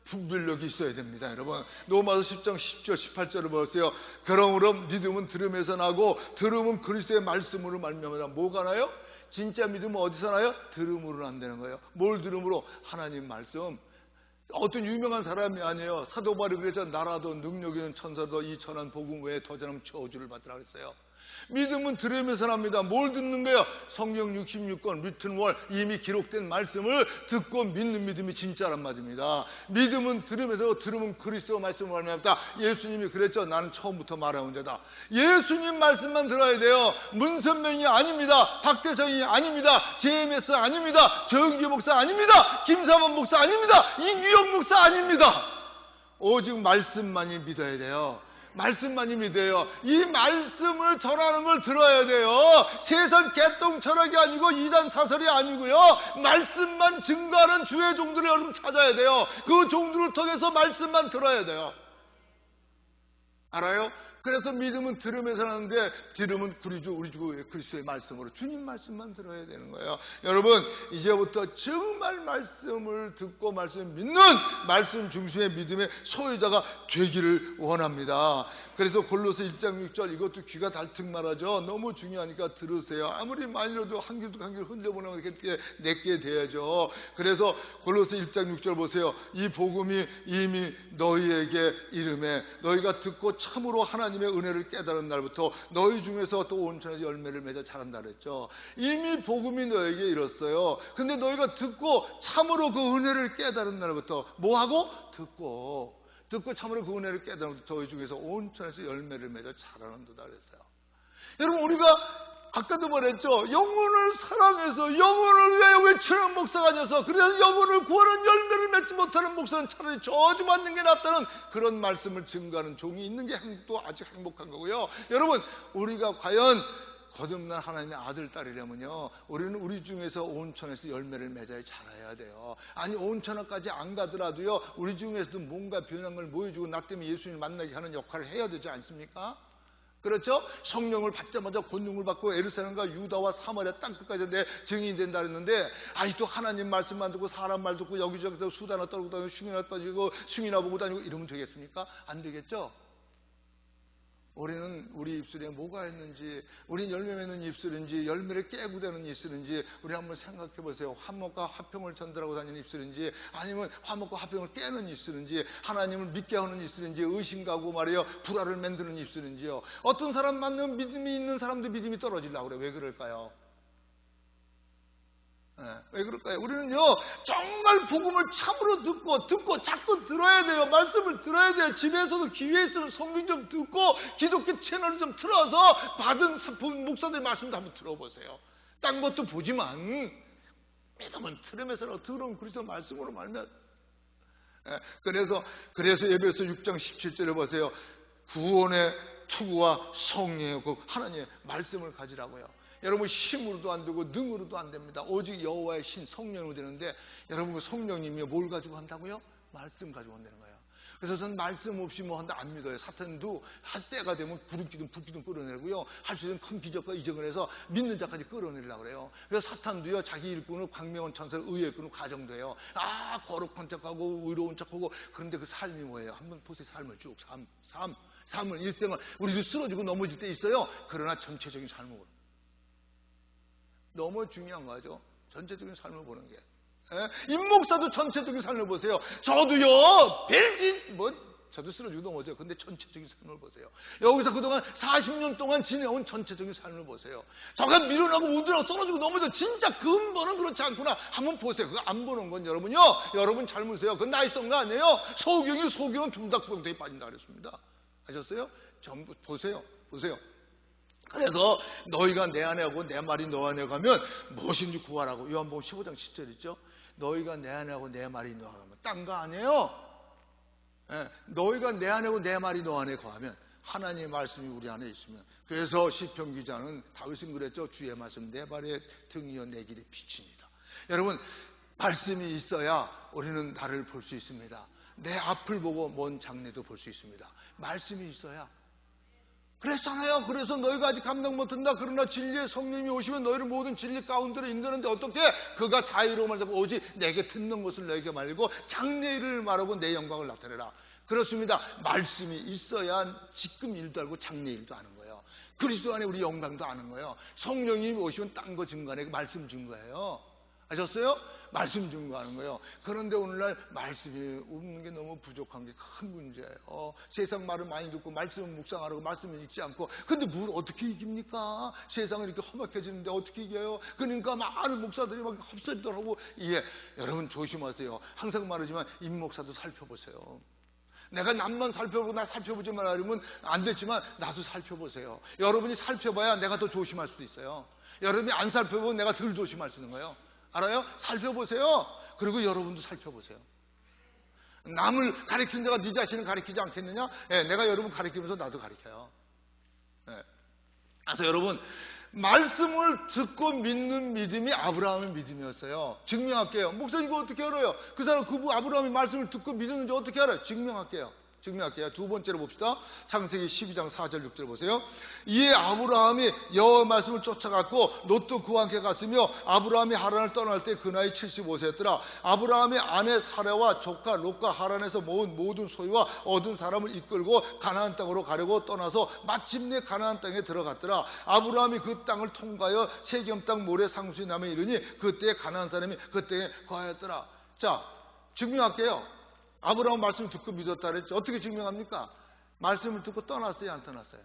분별력이 있어야 됩니다. 여러분, 로마서 10장 10절 18절을 보세요. 그러므로 믿음은 들음에서 나고 들음은 그리스도의 말씀으로 말미암아. 뭐가 나요? 진짜 믿음은 어디서 나요? 들음으로 난다는 거예요. 뭘 들음으로? 하나님 말씀. 어떤 유명한 사람이 아니에요. 사도 바울이 그래서 나라도 능력 있는 천사도 이 천한 복음 외에 더 저는 저주를 받으라 그랬어요. 믿음은 들으면서 납니다. 뭘 듣는 거예요? 성경 66권 리튼 월, 이미 기록된 말씀을 듣고 믿는 믿음이 진짜란 말입니다. 믿음은 들으면서, 들으면 그리스도 말씀을 말합니다. 예수님이 그랬죠. 나는 처음부터 말해온 자다. 예수님 말씀만 들어야 돼요. 문선명이 아닙니다. 박대성이 아닙니다. JMS 아닙니다. 조영기 목사 아닙니다. 김사범 목사 아닙니다. 이규영 목사 아닙니다. 오직 말씀만이 믿어야 돼요. 말씀만이 믿어요. 이 말씀을 전하는 걸 들어야 돼요. 세상 개똥 철학이 아니고 이단 사설이 아니고요. 말씀만 증거하는 주의 종들을 여러분 찾아야 돼요. 그 종들을 통해서 말씀만 들어야 돼요. 알아요? 그래서 믿음은 들으면서 하는데, 들으면 우리 주 그리스도의 말씀으로 주님 말씀만 들어야 되는 거예요. 여러분, 이제부터 정말 말씀을 듣고 말씀을 믿는 말씀 중심의 믿음의 소유자가 되기를 원합니다. 그래서 골로새 1장 6절, 이것도 귀가 달특 말하죠. 너무 중요하니까 들으세요. 아무리 많이라도 한 귀도 한 귀를 흘려보내면 이렇게 내게 돼야죠. 그래서 골로새 1장 6절 보세요. 이 복음이 이미 너희에게 이름에 너희가 듣고 참으로 하나님의 은혜를 깨달은 날부터 너희 중에서 또 온천에서 열매를 맺어 자란다 그랬죠. 이미 복음이 너에게 이뤘어요. 근데 너희가 듣고 참으로 그 은혜를 깨달은 날부터 뭐하고? 듣고 참으로 그 은혜를 깨달은 너희 중에서 온천에서 열매를 맺어 자라는도다 그랬어요. 여러분, 우리가 아까도 말했죠. 영혼을 사랑해서 영혼을 위하여 외치는 목사가 아니어서, 그래서 영혼을 구하는 열매를 맺지 못하는 목사는 차라리 저주받는 게 낫다는 그런 말씀을 증거하는 종이 있는 게 또 아직 행복한 거고요. 여러분, 우리가 과연 거듭난 하나님의 아들, 딸이라면요, 우리는 우리 중에서 온천에서 열매를 맺어야 자라야 돼요. 아니, 온천까지 안 가더라도요, 우리 중에서도 뭔가 변한 걸 보여주고 나 때문에 예수님을 만나게 하는 역할을 해야 되지 않습니까? 그렇죠? 성령을 받자마자 권능을 받고 에르사렘과 유다와 사마리아 땅끝까지 내 증인이 된다 그랬는데, 아직도 하나님 말씀만 듣고 사람 말 듣고 여기저기 수다나 떨고 다니고 흉이나 떠지고 흉이나 보고 다니고 이러면 되겠습니까? 안 되겠죠? 우리는 우리 입술에 뭐가 있는지, 우리 열매 맺는 입술인지 열매를 깨고 되는 입술인지 우리 한번 생각해 보세요. 화목과 화평을 전달하고 다니는 입술인지, 아니면 화목과 화평을 깨는 입술인지, 하나님을 믿게 하는 입술인지, 의심가고 말이에요 불화를 만드는 입술인지요. 어떤 사람 만나면 믿음이 있는 사람도 믿음이 떨어지려고 그래요. 왜 그럴까요? 왜 그럴까요? 우리는요, 정말 복음을 참으로 듣고 자꾸 들어야 돼요. 말씀을 들어야 돼요. 집에서도 기회에 있으면 성경 좀 듣고 기독교 채널을 좀 틀어서 받은 목사들 말씀도 한번 들어보세요. 딴 것도 보지만 믿음은 들으면서 들은 그리스도 말씀으로 말면. 그래서 에베소 6장 17절에 보세요. 구원의 투구와 성령의 그 하나님의 말씀을 가지라고요. 여러분, 힘으로도 안 되고 능으로도 안 됩니다. 오직 여호와의 신 성령으로 되는데, 여러분 그 성령님이 뭘 가지고 한다고요? 말씀 가지고 한다는 거예요. 그래서 저는 말씀 없이 뭐 한다 안 믿어요. 사탄도 할 때가 되면 부르기든 붓기든 끌어내고요, 할 수 있는 큰 기적과 이적을 해서 믿는 자까지 끌어내려고 그래요. 그래서 사탄도요, 자기 일꾼을 광명한 천사를 의의 일꾼을 가정돼요. 거룩한 척하고 의로운 척하고. 그런데 그 삶이 뭐예요? 한번 보세요. 삶을 쭉 삶을 일생을 우리도 쓰러지고 넘어질 때 있어요. 그러나 전체적인 삶을 너무 중요한 거죠. 전체적인 삶을 보는 게. 임목사도 전체적인 삶을 보세요. 저도요, 저도 쓰러지고 넘어져요. 근데 전체적인 삶을 보세요. 여기서 그동안 40년 동안 지내온 전체적인 삶을 보세요. 저가 밀어나고 우드라고 떨어지고 넘어져. 진짜 근본은 그렇지 않구나. 한번 보세요. 그거 안 보는 건 여러분요, 여러분 잘못이에요. 그건 나이성 거 아니에요. 소경은 중닥구렁텅이 빠진다 그랬습니다. 아셨어요? 전부 보세요. 그래서 너희가 내 안에 하고 내 말이 너 안에 가면 무엇인지 구하라고. 요한복음 15장 10절 있죠? 너희가 내 안에 하고 내 말이 너 안에 가면. 딴 거 아니에요. 너희가 내 안에 하고 내 말이 너 안에 거하면, 하나님의 말씀이 우리 안에 있으면. 그래서 시편 기자는 다윗은 그랬죠. 주의 말씀 내 발의 등이여 내 길의 빛입니다. 여러분, 말씀이 있어야 우리는 나를 볼 수 있습니다. 내 앞을 보고 먼 장래도 볼 수 있습니다. 말씀이 있어야. 그랬잖아요. 그래서 너희가 아직 감당 못한다. 그러나 진리의 성령이 오시면 너희를 모든 진리 가운데로 인도하는데 어떻게? 그가 자유로움을 잡고 오직 내게 듣는 것을 너에게 말고 장래일을 말하고 내 영광을 나타내라. 그렇습니다. 말씀이 있어야 지금 일도 알고 장래일도 아는 거예요. 그리스도 안에 우리 영광도 아는 거예요. 성령님이 오시면 딴 거 증거하네. 말씀 증거예요. 아셨어요? 말씀 증거하는 거예요. 그런데 오늘날 말씀이 없는 게 너무 부족한 게 큰 문제예요. 세상 말을 많이 듣고 말씀을 묵상하라고 말씀을 읽지 않고, 근데 뭘 어떻게 이깁니까? 세상은 이렇게 험악해지는데 어떻게 이겨요? 그러니까 많은 목사들이 막 헛소리더라고. 예, 여러분 조심하세요. 항상 말하지만 임 목사도 살펴보세요. 내가 남만 살펴보고 나 살펴보지 말라 그러면 안 됐지만 나도 살펴보세요. 여러분이 살펴봐야 내가 더 조심할 수도 있어요. 여러분이 안 살펴보면 내가 덜 조심할 수 있는 거예요. 알아요? 살펴보세요. 그리고 여러분도 살펴보세요. 남을 가르친 자가 네 자신을 가르치지 않겠느냐? 예, 내가 여러분 가르치면서 나도 가르쳐요. 예. 그래서 여러분, 말씀을 듣고 믿는 믿음이 아브라함의 믿음이었어요. 증명할게요. 목사님 이거 어떻게 알아요? 그 사람 아브라함이 말씀을 듣고 믿었는지 어떻게 알아요? 증명할게요. 두 번째로 봅시다. 창세기 12장 4절 6절 보세요. 이에 아브라함이 여호와 말씀을 쫓아갔고 롯도 그와 함께 갔으며 아브라함이 하란을 떠날 때 그 나이 75세였더라. 아브라함의 아내 사라와 조카 롯과 하란에서 모은 모든 소유와 얻은 사람을 이끌고 가나안 땅으로 가려고 떠나서 마침내 가나안 땅에 들어갔더라. 아브라함이 그 땅을 통과하여 세겜 땅 모래 상수의 남에 이르니 그때 가나안 사람이 그 땅에 거하였더라. 자, 증명할게요. 아브라함 말씀을 듣고 믿었다 그랬죠. 어떻게 증명합니까? 말씀을 듣고 떠났어요, 안 떠났어요?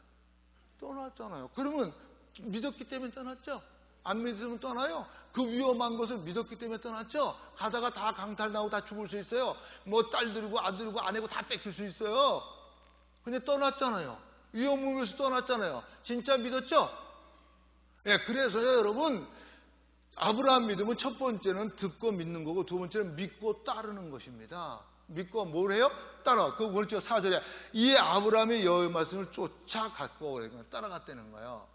떠났잖아요. 그러면 믿었기 때문에 떠났죠. 안 믿으면 떠나요. 그 위험한 것을 믿었기 때문에 떠났죠. 가다가 다 강탈 나고 다 죽을 수 있어요. 뭐 딸 들고 아들 들고 아내고 다 뺏길 수 있어요. 근데 떠났잖아요. 위험을 떠났잖아요. 진짜 믿었죠? 예, 그래서요, 여러분, 아브라함 믿음은 첫 번째는 듣고 믿는 거고 두 번째는 믿고 따르는 것입니다. 믿고 뭘 해요? 따라. 그 원래 4절에 이에 아브라함이 여호와의 말씀을 쫓아갔고 따라갔다는 거예요.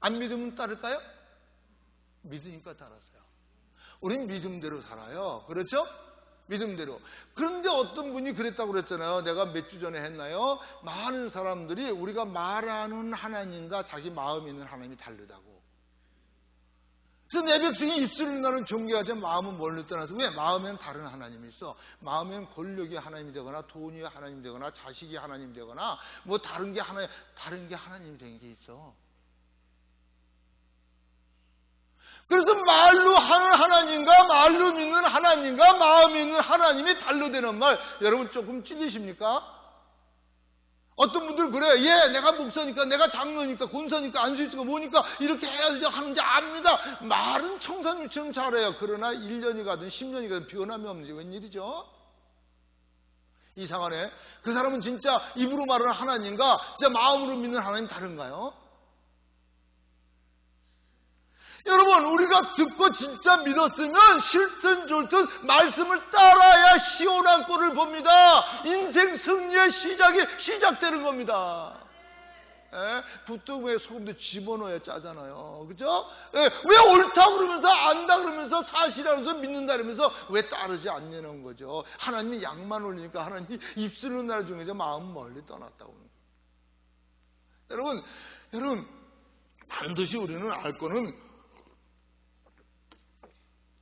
안 믿으면 따를까요? 믿으니까 따랐어요. 우린 믿음대로 살아요. 그렇죠? 믿음대로. 그런데 어떤 분이 그랬다고 그랬잖아요. 내가 몇 주 전에 했나요? 많은 사람들이 우리가 말하는 하나님과 자기 마음에 있는 하나님이 다르다고. 그래서 내 백성이 입술을 나는 존경하지 마음은 멀리 떠나서 왜? 마음에는 다른 하나님이 있어. 마음에는 권력이 하나님이 되거나 돈이 하나님이 되거나 자식이 하나님이 되거나 뭐 다른 게 하나님이 된 게 있어. 그래서 말로 하는 하나님과 말로 믿는 하나님과 마음에 있는 하나님이 달로 되는 말, 여러분 조금 찔리십니까? 어떤 분들 그래요. 예, 내가 목사니까, 내가 장로니까, 권사니까, 안수니까, 뭐니까 이렇게 해야지 하는지 압니다. 말은 청산유처럼 잘해요. 그러나 1년이 가든 10년이 가든 변함이 없는 게 웬일이죠? 이상하네. 그 사람은 진짜 입으로 말하는 하나님과 진짜 마음으로 믿는 하나님 다른가요? 여러분, 우리가 듣고 진짜 믿었으면 싫든 좋든 말씀을 따라야 시원한 꼴을 봅니다. 인생 승리의 시작이 시작되는 겁니다. 부뚜껑에 소금도 집어넣어야 짜잖아요. 그죠? 왜 옳다 그러면서 안다 그러면서 사실이라면서 믿는다 그러면서 왜 따르지 않냐는 거죠. 하나님이 양만 올리니까 하나님이 입술은 날 중에서 마음 멀리 떠났다고. 여러분 반드시 우리는 알 거는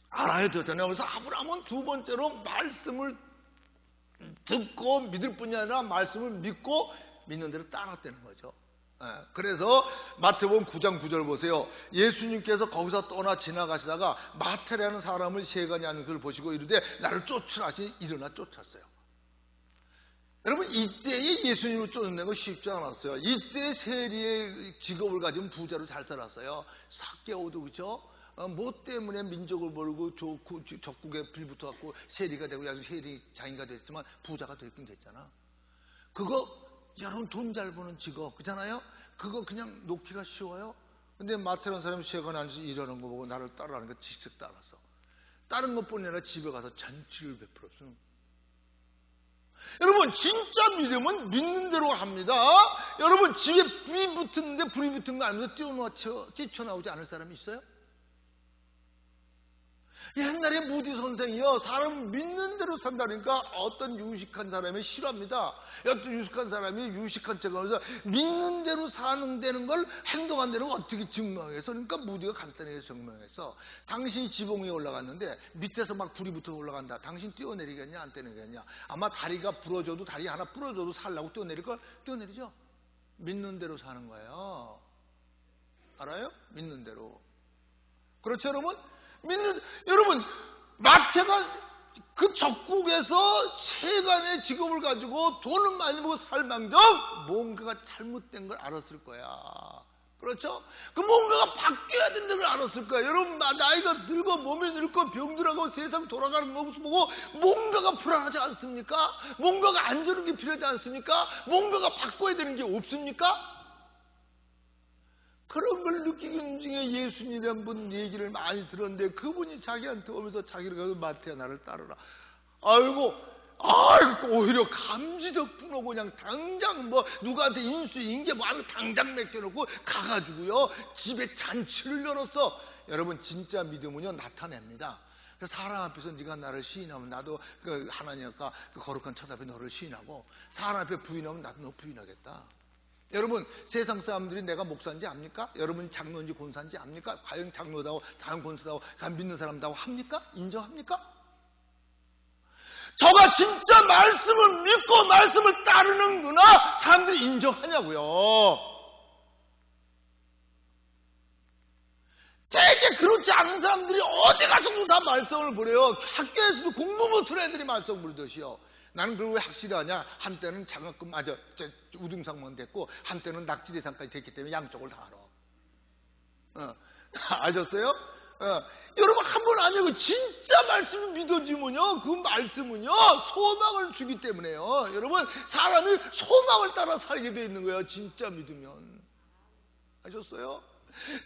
알아야 되잖아요. 그래서 아브라함은 두 번째로 말씀을 듣고 믿을 뿐이 아니라 말씀을 믿고 믿는 대로 따랐다는 거죠. 그래서 마태복음 9장 9절 보세요. 예수님께서 거기서 떠나 지나가시다가 마태라는 사람을 세간이 앉은 그를 보시고 이르되 나를 쫓으라 하시니 일어나 쫓았어요. 여러분, 이때에 예수님을 쫓는 거 쉽지 않았어요. 이때 세리의 직업을 가진 부자로 잘 살았어요. 삭개오도 그렇죠? 뭐 때문에 민족을 몰고 적국에 빌붙어갖고 세리가 되고 세리 장이가 됐지만 부자가 되긴 됐잖아. 그거 여러분 돈 잘 버는 직업 그잖아요. 그거 그냥 놓기가 쉬워요. 근데 마태라는 사람이 세간에 앉아서 일하는 거 보고 나를 따라하는 거 직접 따라서 다른 것뿐이 아니라 집에 가서 잔치를 베풀었어. 여러분, 진짜 믿음은 믿는 대로 합니다. 여러분, 집에 불이 붙었는데 불이 붙은 거 알면서 뛰쳐나오지 않을 사람이 있어요? 옛날에 무디 선생이요, 사람 믿는 대로 산다니까 어떤 유식한 사람이 싫어합니다. 어떤 유식한 사람이 유식한 척하면서 믿는 대로 사는 되는 걸 행동한 대로 어떻게 증명해서, 그러니까 무디가 간단하게 증명해서 당신이 지붕 위에 올라갔는데 밑에서 막 불이 붙어 올라간다. 당신 뛰어내리겠냐 안 뛰어내리겠냐? 아마 다리가 부러져도 다리 하나 부러져도 살라고 뛰어내릴걸? 뛰어내리죠. 믿는 대로 사는 거예요. 알아요? 믿는 대로. 그렇죠, 여러분? 여러분, 마태가 그 적국에서 세간의 직업을 가지고 돈은 많이 벌고 살망정 뭔가가 잘못된 걸 알았을 거야. 그렇죠? 그 뭔가가 바뀌어야 된다는 걸 알았을 거야. 여러분, 나이가 늙고 몸이 늙고 병들하고 세상 돌아가는 모습 보고 뭔가가 불안하지 않습니까? 뭔가가 안전한 게 필요하지 않습니까? 뭔가가 바꿔야 되는 게 없습니까? 그런 걸 느끼는 중에 예수님이란 분 얘기를 많이 들었는데, 그분이 자기한테 오면서 자기를 가서 마태야 나를 따르라. 아이고 오히려 감지덕분 오고 그냥 당장 뭐 누구한테 인수인계 뭐 하는 거 당장 맡겨놓고 가가지고요 집에 잔치를 열었어. 여러분, 진짜 믿음은요 나타냅니다. 사람 앞에서 네가 나를 시인하면 나도 그 하나님과 그 거룩한 천 앞에 너를 시인하고, 사람 앞에 부인하면 나도 너 부인하겠다. 여러분, 세상 사람들이 내가 목사인지 압니까? 여러분이 장로인지 권사인지 압니까? 과연 장로다고 다른 권사다고 믿는 사람다고 합니까? 인정합니까? 저가 진짜 말씀을 믿고 말씀을 따르는구나 사람들이 인정하냐고요. 되게 그렇지 않은 사람들이 어디 가서도 다 말썽을 부려요. 학교에서도 공부 못하는 애들이 말썽 부르듯이요. 나는 그걸 왜 확실히 하냐? 한때는 장학금 우등상만 됐고 한때는 낙지대상까지 됐기 때문에 양쪽을 다 알아. 아셨어요? 여러분, 한번 아니고 진짜 말씀을 믿어지면요 그 말씀은요 소망을 주기 때문에요. 여러분, 사람이 소망을 따라 살게 돼 있는 거예요. 진짜 믿으면. 아셨어요?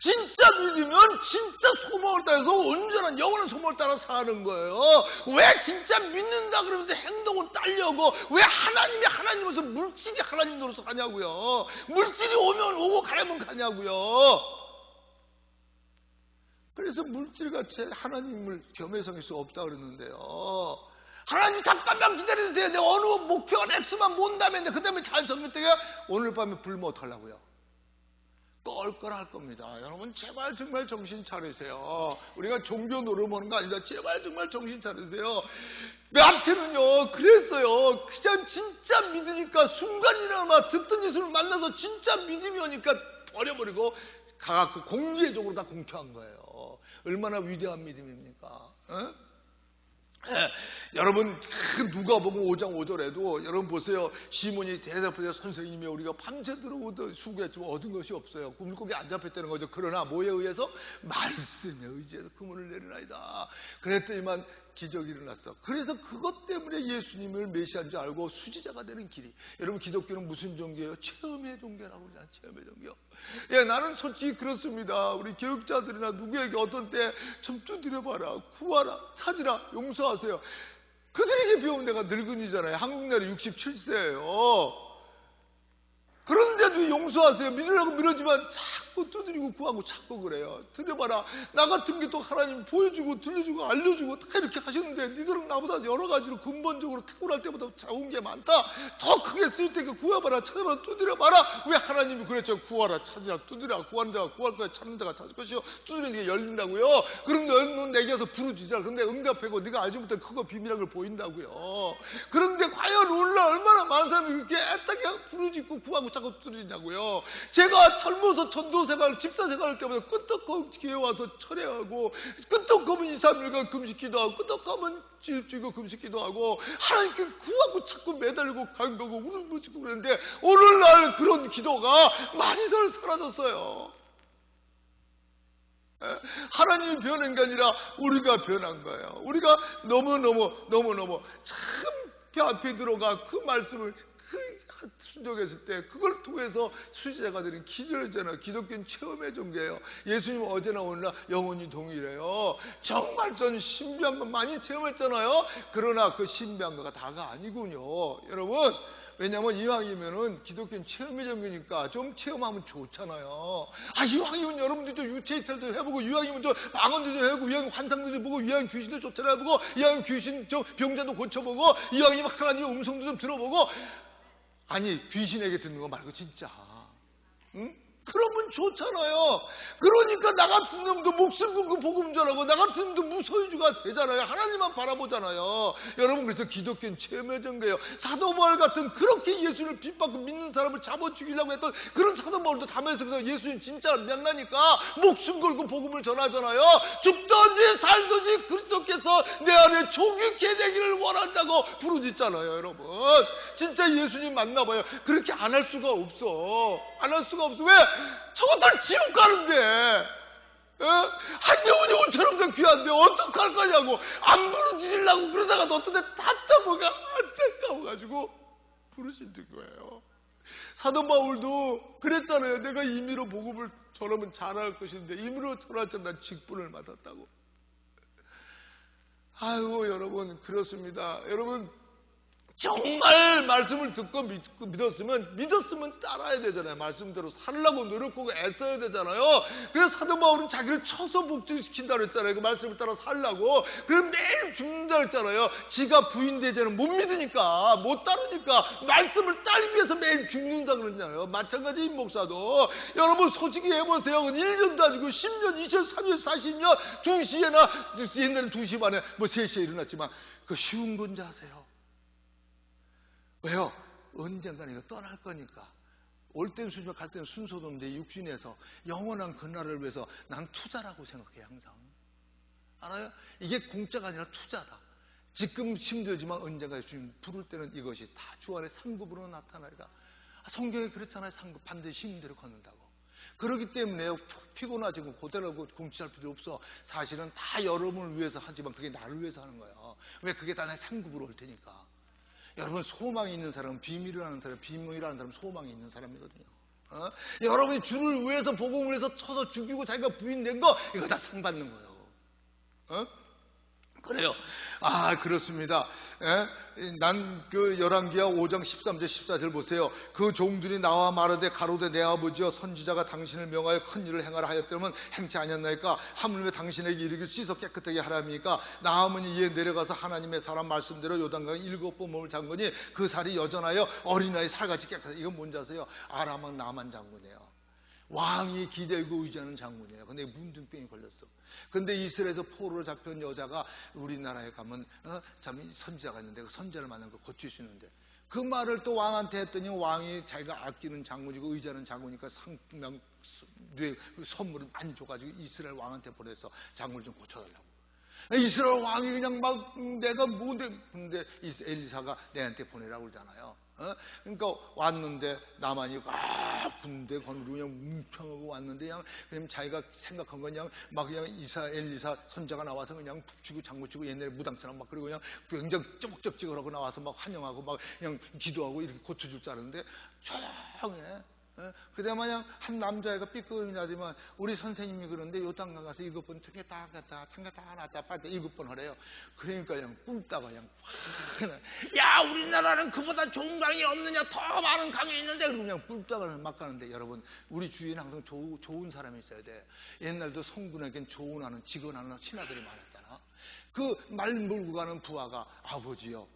진짜 믿으면 진짜 소망을 따라서 온전한 영원한 소망을 따라 사는 거예요. 왜 진짜 믿는다 그러면서 행동을 따려고, 왜 하나님이 하나님으로서 물질이 하나님 노릇을 하냐고요. 물질이 오면 오고 가려면 가냐고요. 그래서 물질같이 하나님을 겸해성일 수 없다 그러는데요. 하나님 잠깐만 기다려주세요. 내가 어느 목표가 X만 본다면 그 다음에 잘 성립되게 오늘 밤에 불면 어떡하려고요? 껄껄할 겁니다. 여러분, 제발 정말 정신 차리세요. 우리가 종교 노름하는 거 아니다. 제발 정말 정신 차리세요. 마태는요 그랬어요. 그냥 진짜 믿으니까 순간이나마 듣던 예수를 만나서 진짜 믿음이 오니까 버려버리고 가갖고 공개적으로 다 공표한 거예요. 얼마나 위대한 믿음입니까? 여러분, 누가 보면 5장 5절에도 여러분 보세요. 시몬이 대답하여 선생님이 우리가 밤새도록 수고했지만 얻은 것이 없어요. 물고기 안 잡혔다는 거죠. 그러나 뭐에 의해서? 말씀에 의지해서 그물을 내리나이다. 그랬더니만 기적이 일어났어. 그래서 그것 때문에 예수님을 메시아인 줄 알고 수지자가 되는 길이. 여러분, 기독교는 무슨 종교예요? 체험의 종교라고 그러잖아요. 체험의 종교. 예, 나는 솔직히 그렇습니다. 우리 교육자들이나 누구에게 어떤 때 좀 두드려봐라, 구하라, 찾으라, 용서하세요. 그들에게 배우면 내가 늙은이잖아요. 한국 나이 67세예요. 그런데도 용서하세요. 믿으라고 밀어지만 자꾸 두드리고 구하고 자꾸 그래요. 들여봐라. 나 같은 게 또 하나님 보여주고 들려주고 알려주고 다 이렇게 하셨는데 니들은 나보다 여러 가지로 근본적으로 탁월할 때보다 좋은 게 많다. 더 크게 쓸 때 구해봐라, 찾아봐라, 두드려봐라. 왜 하나님이 그랬죠? 구하라, 찾으라, 두드려. 구하는 자가 구할 거야, 찾는 자가 찾을 것이요, 두드리는 게 열린다고요. 그럼 너는 내게 와서 부르짖으라. 근데 응답하고 네가 알지 못한 크고 비밀한 걸 보인다고요. 그런데 과연 얼마나 많은 사람이 그렇게 애타게 부르짖고 구하고 자꾸 두드리냐고요. 제가 젊어서 전도생활, 집사생활 할 때마다 끄떡하면 교회 와서 철회하고, 끄떡하면 2, 3일간 금식기도 하고, 끄떡하면 일주일간 금식기도 하고, 하나님께 구하고 자꾸 매달리고 간 거고 울부짖고 그랬는데, 오늘날 그런 기도가 많이 사라졌어요. 하나님이 변한 게 아니라 우리가 변한 거예요. 우리가 너무너무 참 앞에 들어가 그 말씀을 순종했을 때 그걸 통해서 수지자가 되는 기도잖아요. 기독교는 체험의 종교예요. 예수님은 어제나 오늘나 영원히 동일해요. 정말 전 신비한 것 많이 체험했잖아요. 그러나 그 신비한 거가 다가 아니군요. 여러분, 왜냐하면 이왕이면은 기독교는 체험의 종교니까 좀 체험하면 좋잖아요. 이왕이면 여러분들도 유체이탈도 해보고, 이왕이면 저 망언도 좀 해보고, 이왕이면 환상도 좀 보고, 이왕이면 귀신도 쫓아내보고, 이왕이면 귀신 저 병자도 고쳐보고, 이왕이면 하나님의 음성도 좀 들어보고. 아니, 귀신에게 듣는 거 말고 진짜. 응? 그러면 좋잖아요. 그러니까 나 같은 놈도 목숨 걸고 복음 전하고 나 같은 놈도 무소유주가 되잖아요. 하나님만 바라보잖아요. 여러분, 그래서 기독교는 체험해진 거예요. 사도 바울 같은 그렇게 예수를 핍박하고 믿는 사람을 잡아 죽이려고 했던 그런 사도 바울도 담에서 예수님 진짜 만나니까 목숨 걸고 복음을 전하잖아요. 죽든지 살든지 그리스도께서 내 안에 종육해 되기를 원한다고 부르짖잖아요. 여러분, 진짜 예수님 만나봐요. 그렇게 안 할 수가 없어. 안 할 수가 없어. 왜? 저것들 지옥 가는데, 한 영혼이 5천원 더 귀한데 어떡할 거냐고. 안 부르짖으려고 그러다가 어떤 데 안타까워가지고 부르짖는 거예요. 사도 바울도 그랬잖아요. 내가 임의로 복음을 전하면 잘할 것인데 임의로 전할 때 난 직분을 받았다고. 아이고, 여러분, 그렇습니다. 여러분, 정말 말씀을 듣고 믿었으면 따라야 되잖아요. 말씀대로 살려고 노력하고 애써야 되잖아요. 그래서 사도 바울은 자기를 쳐서 복종시킨다 그랬잖아요. 그 말씀을 따라 살려고. 그래서 매일 죽는다 그랬잖아요. 지가 부인되자는 못 믿으니까, 못 따르니까 말씀을 따르기 위해서 매일 죽는다 그랬잖아요. 마찬가지 임 목사도. 여러분, 솔직히 해보세요. 1년도 아니고 10년, 20년, 30년, 40년 2시에나, 옛날에 2시 반에 3시에 일어났지만 그 쉬운 건지 아세요? 왜요? 언젠가는 이거 떠날 거니까. 올 때는 순서, 갈 때는 순서도 없는데 육신에서 영원한 그날을 위해서 난 투자라고 생각해요. 항상. 알아요? 이게 공짜가 아니라 투자다. 지금 힘들지만 언젠가 주님 부를 때는 이것이 다 주 안에 상급으로 나타나리라. 성경에 그렇잖아요. 상급, 반드시 힘대로 걷는다고. 그렇기 때문에 피곤하지고 고대라고 공치할 필요 없어. 사실은 다 여러분을 위해서 하지만 그게 나를 위해서 하는 거예요. 왜? 그게 다 내 상급으로 올 테니까. 여러분, 소망이 있는 사람은 비밀이라는 사람, 비밀이라는 사람은 소망이 있는 사람이거든요. 여러분이 주를 위해서, 복음을 위해서 쳐서 죽이고 자기가 부인된 거, 이거 다 상 받는 거예요. 그래요. 아, 그렇습니다. 난 그 열왕기하 5장 13절 14절 보세요. 그 종들이 나와 말하되 가로되 내 아버지여 선지자가 당신을 명하여 큰 일을 행하라 하였다면 행치 아니었나이까? 하물며 당신에게 이르기를 씻어 깨끗하게 하라니까? 나아문이 이에 내려가서 하나님의 사람 말씀대로 요단강에 7번 몸을 잠그니 그 살이 여전하여 어린아이 살같이 깨끗하다. 이건 뭔지 아세요? 아람왕 나만 장군이에요. 왕이 기대고 의지하는 장군이에요. 근데 문둥병이 걸렸어. 근데 이스라엘에서 포로로 잡혀온 여자가 우리나라에 가면 참 선지자가 있는데 그 선지자를 만나면 고칠 수 있는데 그 말을 또 왕한테 했더니 왕이 자기가 아끼는 장군이고 의지하는 장군이니까 상명 선물을 많이 줘가지고 이스라엘 왕한테 보내서 장군을 좀 고쳐달라고. 이스라엘 왕이 그냥 막 내가 뭔데, 근데 엘리사가 내한테 보내라고 그러잖아요. 그러니까 왔는데 나만이 군대 건으로 그냥 뭉쳐하고 왔는데 그냥 자기가 생각한 건 그냥 막 그냥 엘리사 선자가 나와서 그냥 북치고 장구치고 옛날에 무당처럼 막 그러고 그냥 굉장히 쩍쩍찍으라고 나와서 막 환영하고 막 그냥 기도하고 이렇게 고쳐줄 줄 알았는데 조용해. 그때 마냥 한 남자애가 삐끗이 나지만 우리 선생님이 그런데 요단강 가서 7번 탕가 다 놨다 빨리 7번 하래요. 그러니까 그냥 뿔다가 그냥 야, 우리나라는 그보다 좋은 강이 없느냐, 더 많은 강이 있는데, 그리고 그냥 뿔다가 막 가는데, 여러분, 우리 주위에는 항상 좋은 사람이 있어야 돼. 옛날도 성군에겐 조언하는, 직언하는 신하들이 많았잖아. 그 말 몰고 가는 부하가 아버지요,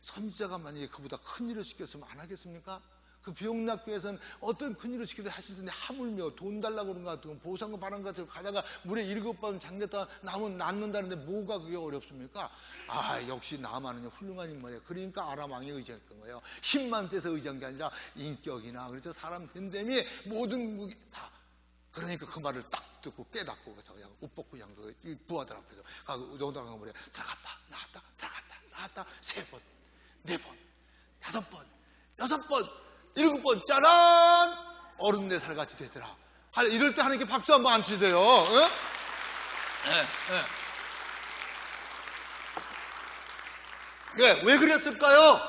선지자가 만약에 그보다 큰 일을 시켰으면 안 하겠습니까? 그 비용납교에서는 어떤 큰일을 시키도 하실 텐데 하물며 돈 달라고 그런 것 같은 보상금 받은 것 같은 가다가 물에 7번 잠겼다 나면 낫는다는데 뭐가 그게 어렵습니까? 아, 역시 나만은 훌륭한 인물이에요. 그러니까 아람 왕이 의지했던 거예요. 힘만 세서 의지한 게 아니라 인격이나 그래서 사람 됨됨이 모든 무기 다. 그러니까 그 말을 딱 듣고 깨닫고 그냥 옷 벗고 그냥 부하들 앞에서 가고 요단강 물에 들어갔다 나왔다 3번 4번 5번 6번 7번 짜란 어른 4살같이 되더라. 이럴 때 하나님께 박수 한번 안 치세요. 응? 왜 그랬을까요?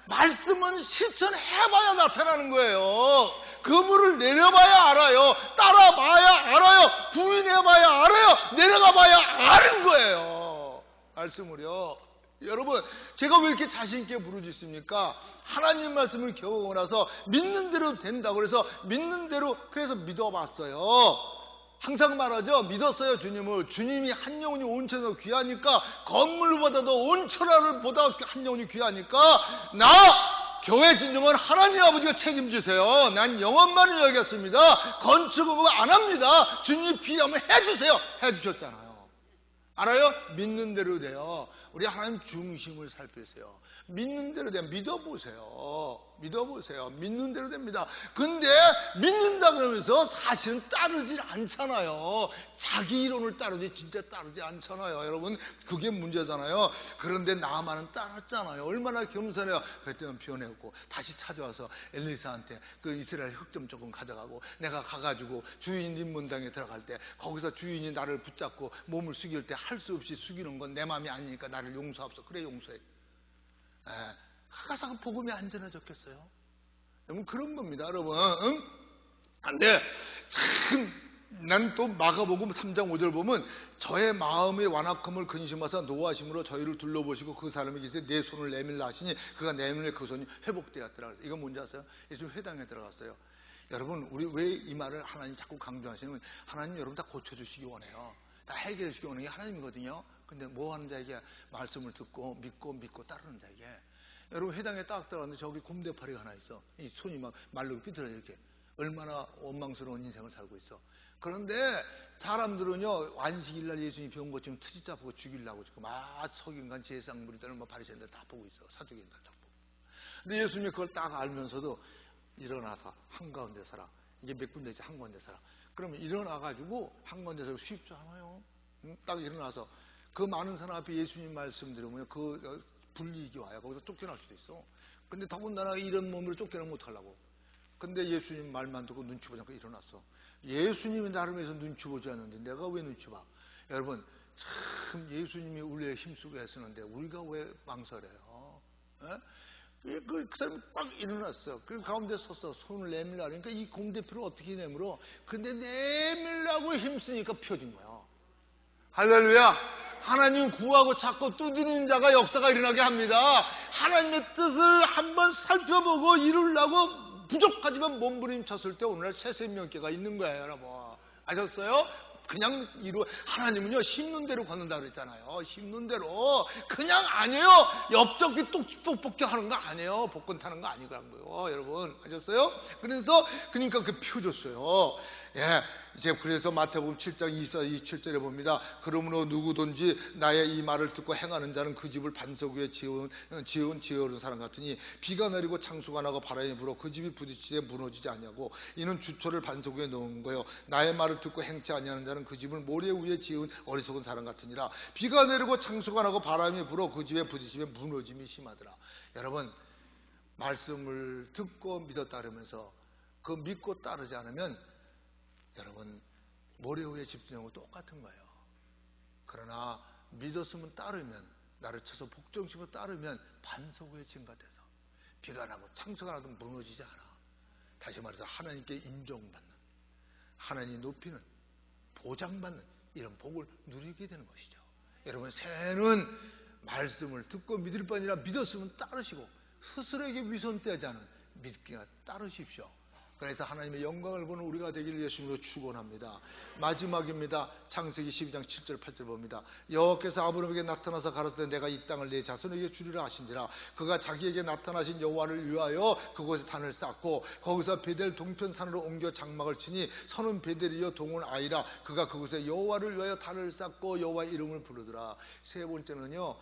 말씀은 실천해봐야 나타나는 거예요. 그물을 내려봐야 알아요. 따라봐야 알아요. 부인해봐야 알아요. 내려가봐야 아는 거예요. 말씀을요. 여러분, 제가 왜 이렇게 자신있게 부르짖습니까? 하나님 말씀을 경험하고 나서 믿는 대로 된다고 그래서 믿는 대로 그래서 믿어봤어요. 항상 말하죠. 믿었어요, 주님을. 주님이 한 영혼이 온천하고 귀하니까 건물보다도 온천하를 보다 한 영혼이 귀하니까 나 교회 진정은 하나님 아버지가 책임지세요. 난 영업만을 여겼습니다. 건축은 안 합니다. 주님 필요하면 해주세요. 해주셨잖아요. 알아요? 믿는 대로 돼요. 우리 하나님 중심을 살피세요. 믿는 대로 돼요. 믿어보세요. 믿어보세요. 믿는 대로 됩니다. 근데 믿는다 그러면서 사실은 따르질 않잖아요. 자기 이론을 따르지 진짜 따르지 않잖아요. 여러분 그게 문제잖아요. 그런데 나만은 따랐잖아요. 얼마나 겸손해요. 그때는 변했고 다시 찾아와서 엘리사한테 그 이스라엘 흙 좀 조금 가져가고 내가 가가지고 주인 입문당에 들어갈 때 거기서 주인이 나를 붙잡고 몸을 숙일 때 할 수 없이 숙이는 건 내 마음이 아니니까 나를 용서합소. 그래 용서해. 가서 복음이 안전해졌겠어요? 여러분 그런 겁니다 여러분. 응? 근데 참 난 또 마가복음 3장 5절 보면 저의 마음의 완악함을 근심하사 노하심으로 저희를 둘러보시고 그 사람에게 내 손을 내밀라 하시니 그가 내밀 그 손이 회복되었더라. 이건 뭔지 아세요? 예수 회당에 들어갔어요. 여러분 우리 왜 이 말을 하나님 자꾸 강조하시냐면 하나님 여러분 다 고쳐주시기 원해요. 다 해결해 주시기 원하는 게 하나님이거든요. 근데 뭐 하는 자에게 말씀을 듣고 믿고 따르는 자에게. 여러분 회당에 딱 들어갔는데 저기 곰대파리가 하나 있어. 이 손이 막 말르고 삐뚤어져 이렇게. 얼마나 원망스러운 인생을 살고 있어. 그런데 사람들은요 안식일날 예수님이 병 고치면 트집자 보고 죽이려고 지금 석인간 제사장무리들은 뭐 바리새인들 다 보고 있어. 사두개인들 다 보고. 근데 예수님이 그걸 딱 알면서도 일어나서 한가운데 서라. 이게 몇 군데지 한가운데 서라. 그러면 일어나가지고 한가운데서 쉽지 않아요. 딱 일어나서 그 많은 사람 앞에 예수님 말씀 들으면 그 불이익이 와요. 거기서 쫓겨날 수도 있어. 근데 더군다나 이런 몸으로 쫓겨나면 못하려고. 근데 예수님 말만 듣고 눈치 보지 않고 일어났어. 예수님이 나를 위해서 눈치 보지 않는데 내가 왜 눈치 봐? 여러분 참 예수님이 우리의 힘쓰고 애쓰는데 우리가 왜 망설여요? 그 사람이 꽉 일어났어. 그 가운데 섰어. 손을 내밀라. 그러니까 이 공대표를 어떻게 내밀어? 근데 내밀라고 힘쓰니까 펴진 거야. 할렐루야. 하나님 구하고 찾고 두드리는 자가 역사가 일어나게 합니다. 하나님의 뜻을 한번 살펴보고 이루려고 부족하지만 몸부림쳤을 때 오늘날 새 생명계가 있는 거예요. 여러분 아셨어요? 그냥 하나님은요 심는 대로 걷는다 그랬잖아요. 심는 대로 그냥 아니에요. 엽떡이 똑똑볶이 하는 거 아니에요. 복권 타는 거 아니고 한 거예요. 여러분 아셨어요? 그러니까 그 펴줬어요. 이제 그래서 마태복음 7장 27절에 봅니다. 그러므로 누구든지 나의 이 말을 듣고 행하는 자는 그 집을 반석 위에 지어오른 사람 같으니 비가 내리고 창수가 나고 바람이 불어 그 집이 부딪히되 무너지지 아니하고 이는 주초를 반석 위에 놓은 거요. 나의 말을 듣고 행치 아니하는 자는 그 집을 모래 위에 지은 어리석은 사람 같으니라. 비가 내리고 창수가 나고 바람이 불어 그 집에 부딪히면 무너짐이 심하더라. 여러분 말씀을 듣고 믿어 따르면서 그 믿고 따르지 않으면 여러분 모래 위에 집중하고 똑같은 거예요. 그러나 믿었으면 따르면 나를 쳐서 복종심으로 따르면 반석 위에 증가돼서 비가 나고 창수가 나도 무너지지 않아. 다시 말해서 하나님께 인정받는 하나님 높이는 보장받는 이런 복을 누리게 되는 것이죠. 여러분 새해는 말씀을 듣고 믿을 뿐 아니라 믿었으면 따르시고 스스로에게 위선 떼지 않은 믿기가 따르십시오. 그래서 하나님의 영광을 보는 우리가 되기를 예수님으로 축원합니다. 마지막입니다. 창세기 12장 7절 8절 봅니다. 여호와께서 아브라함에게 나타나서 가라사대 내가 이 땅을 네 자손에게 주리라 하신지라. 그가 자기에게 나타나신 여호와를 위하여 그곳에 단을 쌓고 거기서 베델 동편 산으로 옮겨 장막을 치니 선은 베델이요 동은 아이라. 그가 그곳에 여호와를 위하여 단을 쌓고 여호와의 이름을 부르더라. 세 번째는요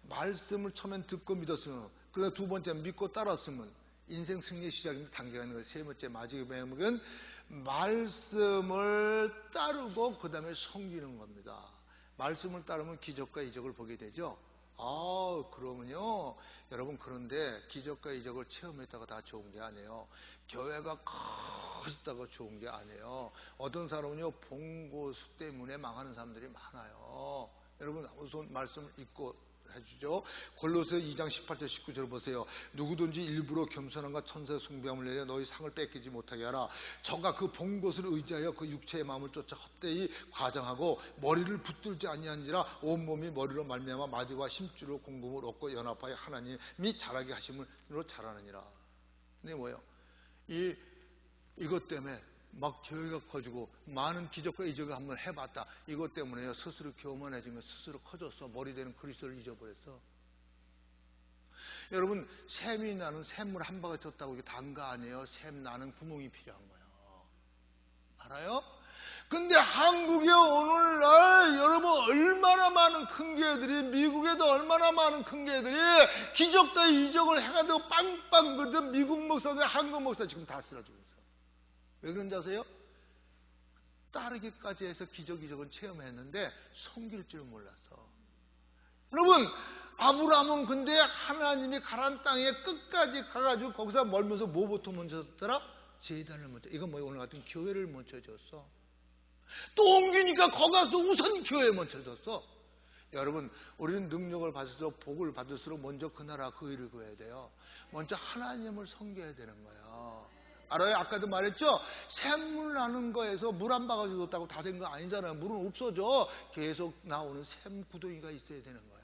말씀을 처음엔 듣고 믿었으면 그 두 번째 믿고 따랐으면 인생 승리의 시작입니다. 단계가 있는 거예요. 세 번째 마지막 대목은 말씀을 따르고 그 다음에 섬기는 겁니다. 말씀을 따르면 기적과 이적을 보게 되죠. 그러면요 여러분 그런데 기적과 이적을 체험했다가 다 좋은 게 아니에요. 교회가 커졌다가 좋은 게 아니에요. 어떤 사람은요 봉고수 때문에 망하는 사람들이 많아요. 여러분 우선 말씀을 읽고 해주죠. 골로새 2장 18절 19절 보세요. 누구든지 일부러 겸손함과 천사의 숭배함을 내려 너희 상을 뺏기지 못하게 하라. 저가 그 본 것을 의지하여 그 육체의 마음을 쫓아 헛되이 과장하고 머리를 붙들지 아니한지라 온몸이 머리로 말미암아 마디와 힘줄로 공급을 얻고 연합하여 하나님이 자라게 하심으로 자라느니라. 근데 뭐예요? 이것 때문에 막 교회가 커지고 많은 기적과 이적을 한번 해봤다. 이것 때문에요 스스로 교만해진 거 스스로 커졌어. 머리 되는 그리스도를 잊어버렸어. 여러분, 샘이 나는 샘물 한 바가 졌다고 이게 단 거 아니에요. 샘 나는 구멍이 필요한 거예요. 알아요? 근데 한국에 오늘날 여러분 얼마나 많은 큰 교회들이, 미국에도 얼마나 많은 큰 교회들이 기적과 이적을 해가지고 빵빵 그러던 미국 목사들, 한국 목사 지금 다 쓰러지고 있어요. 왜 그런지 아세요? 따르기까지 해서 기적은 체험했는데 섬길 줄 몰라서. 여러분, 아브라함은 근데 하나님이 가란 땅에 끝까지 가가지고 거기서 멀면서 뭐부터 먼저 줬더라? 제단을 먼저. 이건 뭐 오늘 같은 교회를 먼저 줬어. 또 옮기니까 거기 가서 우선 교회 먼저 줬어. 여러분, 우리는 능력을 받을수록 복을 받을수록 먼저 그 나라 그 일을 구해야 돼요. 먼저 하나님을 섬겨야 되는 거예요. 알아요? 아까도 말했죠? 샘물 나는 거에서 물 한 바가지 줬다고 다 된 거 아니잖아요. 물은 없어져. 계속 나오는 샘 구덩이가 있어야 되는 거예요.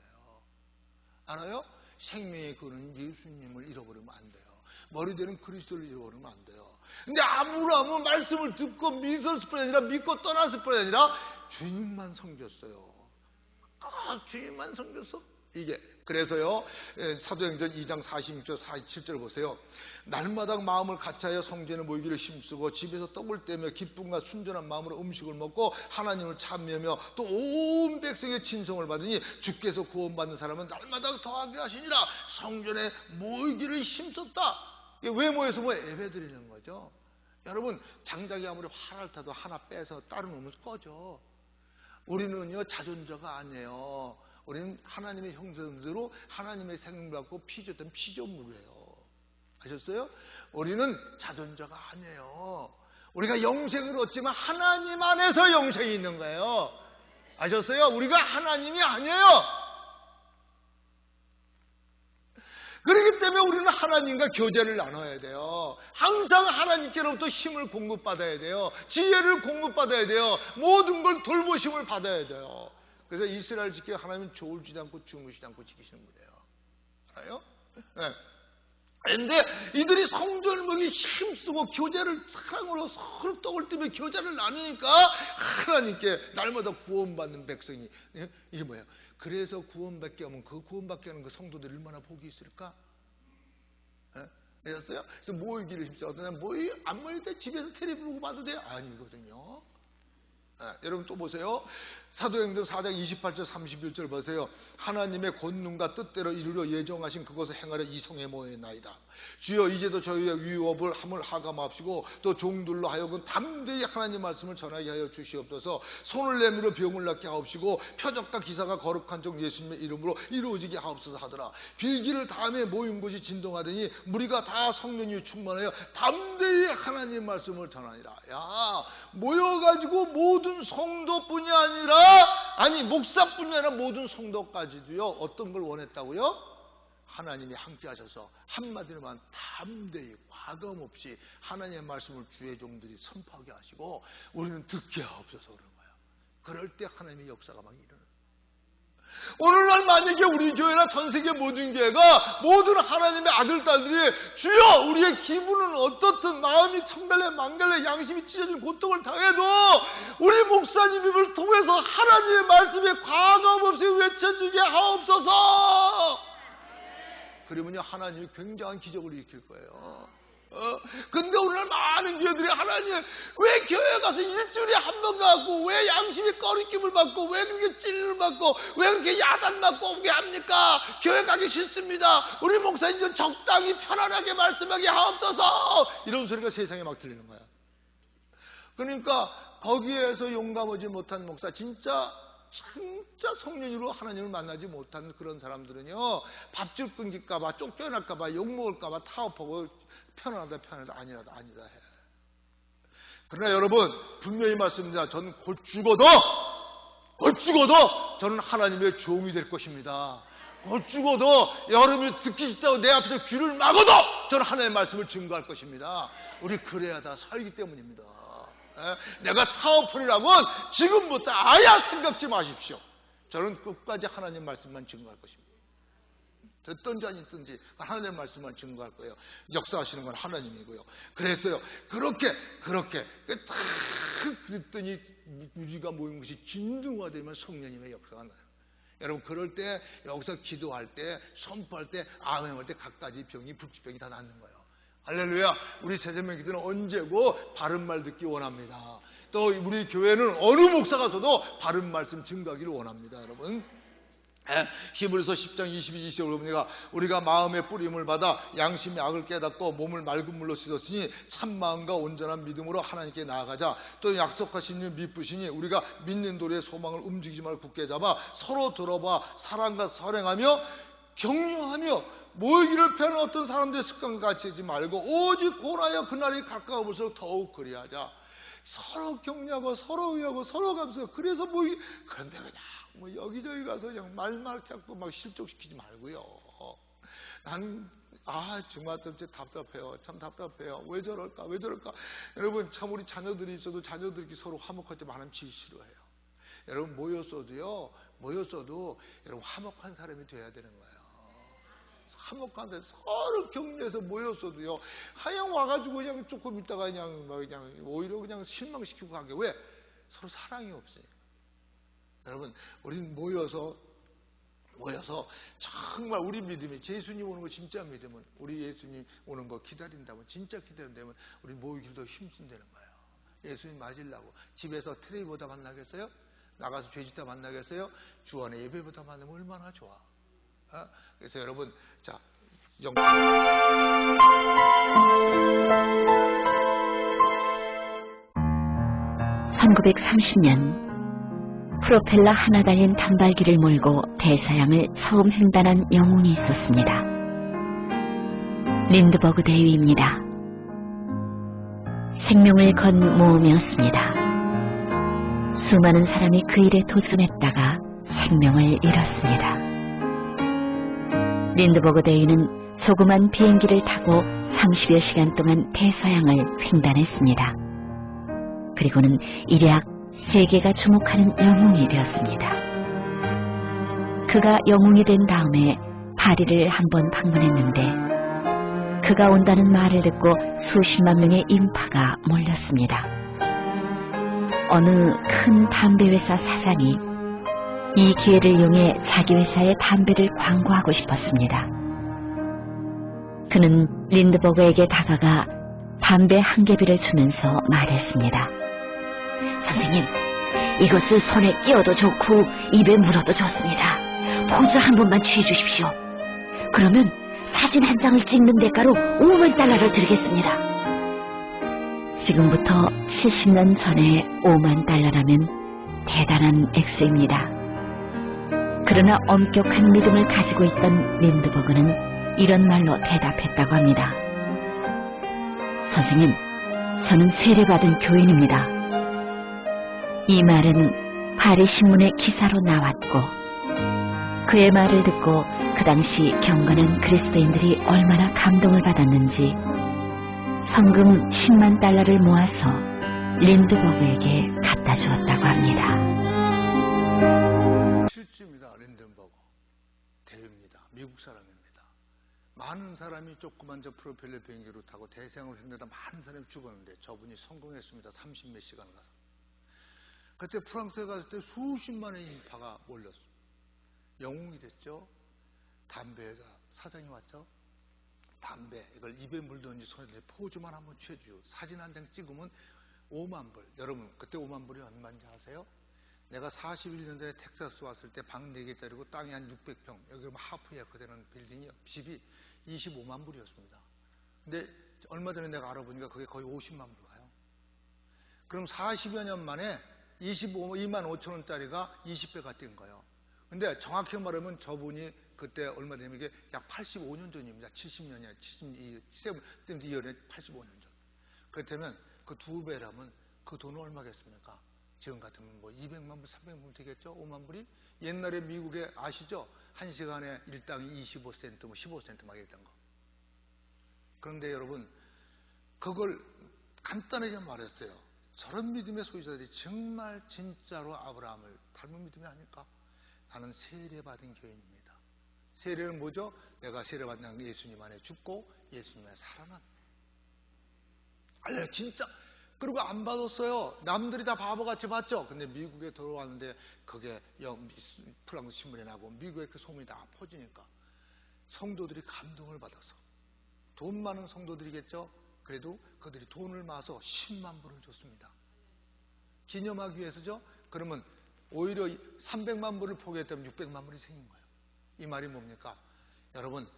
알아요? 생명의 그는 예수님을 잃어버리면 안 돼요. 머리되는 그리스도를 잃어버리면 안 돼요. 근데 아브라함은 말씀을 듣고 믿었을 뿐이 아니라 믿고 떠났을 뿐이 아니라 주님만 섬겼어요. 주님만 섬겼어? 이게 그래서요, 사도행전 2장 46절 47절 보세요. 날마다 마음을 같이하여 성전에 모이기를 힘쓰고 집에서 떡을 떼며 기쁨과 순전한 마음으로 음식을 먹고 하나님을 찬미하며 또 온 백성의 친송을 받으니 주께서 구원받는 사람은 날마다 더하게 하시니라. 성전에 모이기를 힘썼다. 왜 모여서 뭐 예배 드리는 거죠? 여러분, 장작이 아무리 활을 타도 하나 빼서 따로 놓으면 꺼져. 우리는요 자존자가 아니에요. 우리는 하나님의 형상대로 하나님의 생명 받고 피줬던 피조물이에요. 아셨어요? 우리는 자존자가 아니에요. 우리가 영생을 얻지만 하나님 안에서 영생이 있는 거예요. 아셨어요? 우리가 하나님이 아니에요. 그렇기 때문에 우리는 하나님과 교제를 나눠야 돼요. 항상 하나님께로부터 힘을 공급받아야 돼요. 지혜를 공급받아야 돼요. 모든 걸 돌보심을 받아야 돼요. 그래서 이스라엘 지켜 하나님은 졸지도 않고 주무시지 않고 지키시는 분이에요. 알아요? 네. 그런데 이들이 성전을 먹이 힘쓰고 교제를 사랑으로 서로 떡을 뜨며 교제를 나누니까 하나님께 날마다 구원받는 백성이, 이게 뭐예요? 그래서 구원받게 하면 그 구원받게 하는 그 성도들 얼마나 복이 있을까? 아셨어요? 그래서 모이기를 힘써. 어떤 사람 안 모일 때 집에서 테레비 보고 봐도 돼요? 아니거든요. 여러분 또 보세요. 사도행전 4장 28절 31절 보세요. 하나님의 권능과 뜻대로 이루려 예정하신 그것을 행하려 이성에 모였나이다. 주여 이제도 저희의 위협을 함을 하감하시고 또 종들로 하여금 담대히 하나님 말씀을 전하게 하여 주시옵소서. 손을 내밀어 병을 낫게 하옵시고 표적과 기사가 거룩한 종 예수님의 이름으로 이루어지게 하옵소서 하더라. 빌기를 다음에 모인 곳이 진동하더니 무리가 다 성령이 충만하여 담대히 하나님 말씀을 전하니라. 야, 모여가지고 모든 성도뿐이 아니라 목사뿐이 아니라 모든 성도까지도요 어떤 걸 원했다고요? 하나님이 함께 하셔서 한마디로만 담대히 과감없이 하나님의 말씀을 주의 종들이 선포하게 하시고 우리는 듣게 하옵소서 그런 거예요. 그럴 때 하나님의 역사가 막 일어나요. 오늘날 만약에 우리 교회나 전 세계 모든 교회가 모든 하나님의 아들, 딸들이 주여 우리의 기분은 어떻든 마음이 천갈래 만갈래 양심이 찢어진 고통을 당해도 우리 목사님을 통해서 하나님의 말씀에 과감없이 외쳐주게 하옵소서. 그러면요 하나님이 굉장한 기적을 일으킬 거예요. 근데 오늘 많은 교회들이 하나님 왜 교회 가서 일주일에 한 번 가고 왜 양심의 꺼리낌을 받고 왜 그렇게 찔림을 받고 왜 그렇게 야단 맞고 오게 합니까? 교회 가기 싫습니다. 우리 목사님 좀 적당히 편안하게 말씀하게 하옵소서. 이런 소리가 세상에 막 들리는 거야. 그러니까 거기에서 용감하지 못한 목사 진짜 성령으로 하나님을 만나지 못하는 그런 사람들은요 밥줄 끊길까봐 쫓겨날까봐 욕먹을까봐 타협하고 편안하다 아니다 해. 그러나 여러분 분명히 말씀드립니다. 저는 곧 죽어도 저는 하나님의 종이 될 것입니다. 곧 죽어도 여러분이 듣기 싫다고 내 앞에서 귀를 막아도 저는 하나님의 말씀을 증거할 것입니다. 우리 그래야 다 살기 때문입니다. 내가 사업하리라면 지금부터 아예 생각지 마십시오. 저는 끝까지 하나님 말씀만 증거할 것입니다. 듣든지 아니든지 하나님 말씀만 증거할 거예요. 역사하시는 건 하나님이고요. 그래서요 그렇게 딱 그랬더니 우리가 모인 것이 진등화되면 성령님의 역사가 나요. 여러분 그럴 때 여기서 기도할 때 선포할 때 아멘할 때 갖가지 병이 불치병이 다 낫는 거예요. 할렐루야. 우리 새생명 기도는 언제고 바른 말 듣기 원합니다. 또 우리 교회는 어느 목사가 서도 바른 말씀 증거하기를 원합니다. 여러분 히브리서 10장 22, 25절 보니까 우리가 마음의 뿌림을 받아 양심의 악을 깨닫고 몸을 맑은 물로 씻었으니 참마음과 온전한 믿음으로 하나님께 나아가자. 또 약속하신 일 믿으시니 우리가 믿는 도리의 소망을 움직이지 말고 굳게 잡아 서로 들어봐 사랑과 선행하며 격려하며 모이기를 피하는 어떤 사람들의 습관과 같이 하지 말고 오직 고라여 그날이 가까워 볼수록 더욱 그리하자. 서로 격려하고 서로 의하고 서로 감사하고 그래서 모이기. 그런데 그냥 뭐 여기저기 가서 그냥 말만 갖고 막 실족시키지 말고요. 나는 정말 좀 답답해요. 참 답답해요. 왜 저럴까? 왜 저럴까? 여러분 참 우리 자녀들이 있어도 자녀들끼리 서로 화목할 때 많으면 제일 싫어해요. 여러분 모였어도 여러분 화목한 사람이 돼야 되는 거예요. 화목한데 서로 격려해서 모였어도요. 하양 와가지고 그냥 조금 있다가 그냥 오히려 그냥 실망시키고 간 게 왜? 서로 사랑이 없으니까. 여러분 우리는 모여서 정말 우리 믿음이 예수님 오는 거 진짜 믿으면 우리 예수님 오는 거 기다린다면 진짜 기다린다면 우리 모이기를 더 힘쓴다는 거예요. 예수님 맞으려고 집에서 텔레비보다 만나겠어요? 나가서 죄짓다 만나겠어요? 주 안에 예배보다 만나면 얼마나 좋아. 그래서 여러분 자 1930년 프로펠러 하나 달린 단발기를 몰고 대서양을 처음 횡단한 영웅이 있었습니다. 린드버그 대위입니다. 생명을 건 모험이었습니다. 수많은 사람이 그 일에 도전했다가 생명을 잃었습니다. 린드버그 대위는 조그만 비행기를 타고 30여 시간 동안 대서양을 횡단했습니다. 그리고는 일약 세계가 주목하는 영웅이 되었습니다. 그가 영웅이 된 다음에 파리를 한번 방문했는데 그가 온다는 말을 듣고 수십만 명의 인파가 몰렸습니다. 어느 큰 담배회사 사장이 이 기회를 이용해 자기 회사의 담배를 광고하고 싶었습니다. 그는 린드버그에게 다가가 담배 한 개비를 주면서 말했습니다. 선생님, 이것을 손에 끼워도 좋고 입에 물어도 좋습니다. 포즈 한 번만 취해주십시오. 그러면 사진 한 장을 찍는 대가로 5만 달러를 드리겠습니다. 지금부터 70년 전에 5만 달러라면 대단한 액수입니다. 그러나 엄격한 믿음을 가지고 있던 린드버그는 이런 말로 대답했다고 합니다. 선생님, 저는 세례받은 교인입니다. 이 말은 파리 신문의 기사로 나왔고 그의 말을 듣고 그 당시 경건한 그리스도인들이 얼마나 감동을 받았는지 성금 10만 달러를 모아서 린드버그에게 갖다 주었다고 합니다. 실주입니다. 린드버그 대위입니다. 미국 사람입니다. 많은 사람이 조그만 저 프로펠러 비행기로 타고 대서양을 횡단하다 많은 사람이 죽었는데 저분이 성공했습니다. 30몇 시간 가서. 그때 프랑스에 갔을 때 수십만의 인파가 몰렸습니다. 영웅이 됐죠. 담배가 사장이 왔죠. 담배 이걸 입에 물든지 손에 포즈만 한번 취해주고 사진 한 장 찍으면 5만 불. 여러분 그때 5만 불이 얼마인지 아세요? 내가 41년 전에 텍사스 왔을 때 방 4개짜리고 땅이 한 600평 여기 하프 예커 되는 빌딩이 집이 25만 불이었습니다. 근데 얼마 전에 내가 알아보니까 그게 거의 50만 불 가요. 그럼 40여 년 만에 2만 5천 원짜리가 20배가 뛴 거예요. 근데 정확히 말하면 저분이 그때 얼마 되면 이게 약 85년 전입니다. 70년이야. 72년에 85년 전. 그렇다면 그 2배라면 그 돈은 얼마겠습니까? 지금 같으면 뭐 200만 불, 300만 불 되겠죠? 5만 불이? 옛날에 미국에 아시죠? 1시간에 일당이 25센트, 뭐 15센트 막 이랬던 거. 그런데 여러분, 그걸 간단하게 말했어요. 저런 믿음의 소유자들이 정말 진짜로 아브라함을 닮은 믿음이 아닐까? 나는 세례받은 교인입니다. 세례는 뭐죠? 내가 세례받은 예수님 안에 죽고 예수님 안에 살아난. 진짜 그리고 안 받았어요. 남들이 다 바보같이 받죠. 근데 미국에 들어왔는데 그게 프랑스 신문에 나고 미국에 그 소문이 다 퍼지니까 성도들이 감동을 받아서, 돈 많은 성도들이겠죠. 그래도 그들이 돈을 모아서 10만 불을 줬습니다. 기념하기 위해서죠. 그러면 오히려 300만 불을 포기했다면 600만 불이 생긴 거예요. 이 말이 뭡니까? 여러분,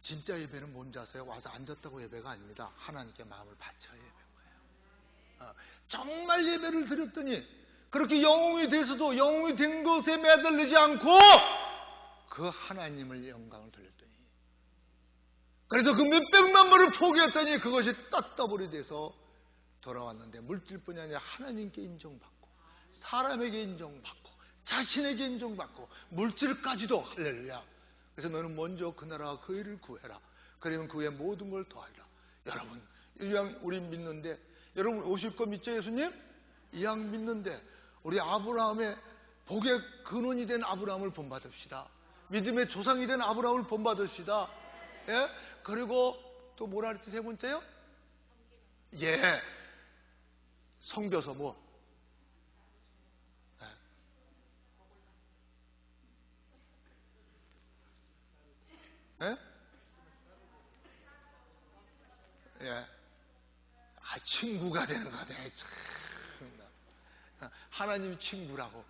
진짜 예배는 뭔지 아세요? 와서 앉았다고 예배가 아닙니다. 하나님께 마음을 바쳐야 예배인 거예요. 정말 예배를 드렸더니 그렇게 영웅이 돼서도 영웅이 된 것에 매달리지 않고 그 하나님을 영광을 돌렸더니, 그래서 그 몇백만 불을 포기했더니 그것이 떳떳이 돼서 돌아왔는데, 물질뿐이 아니라 하나님께 인정받고 사람에게 인정받고 자신에게 인정받고 물질까지도. 할렐루야. 그래서 너는 먼저 그 나라와 그 일을 구해라. 그러면 그 외 모든 걸 더하리라. 여러분, 이 양 우리 믿는데, 여러분 오실 거 믿죠? 예수님? 이 양 믿는데 우리 아브라함의 복의 근원이 된 아브라함을 본받읍시다. 믿음의 조상이 된 아브라함을 본받읍시다. 예? 그리고 또 뭐라 그랬지? 세 번째요? 예. 성벼서 뭐? 예? 예. 친구가 되는 거네. 참. 하나님 친구라고.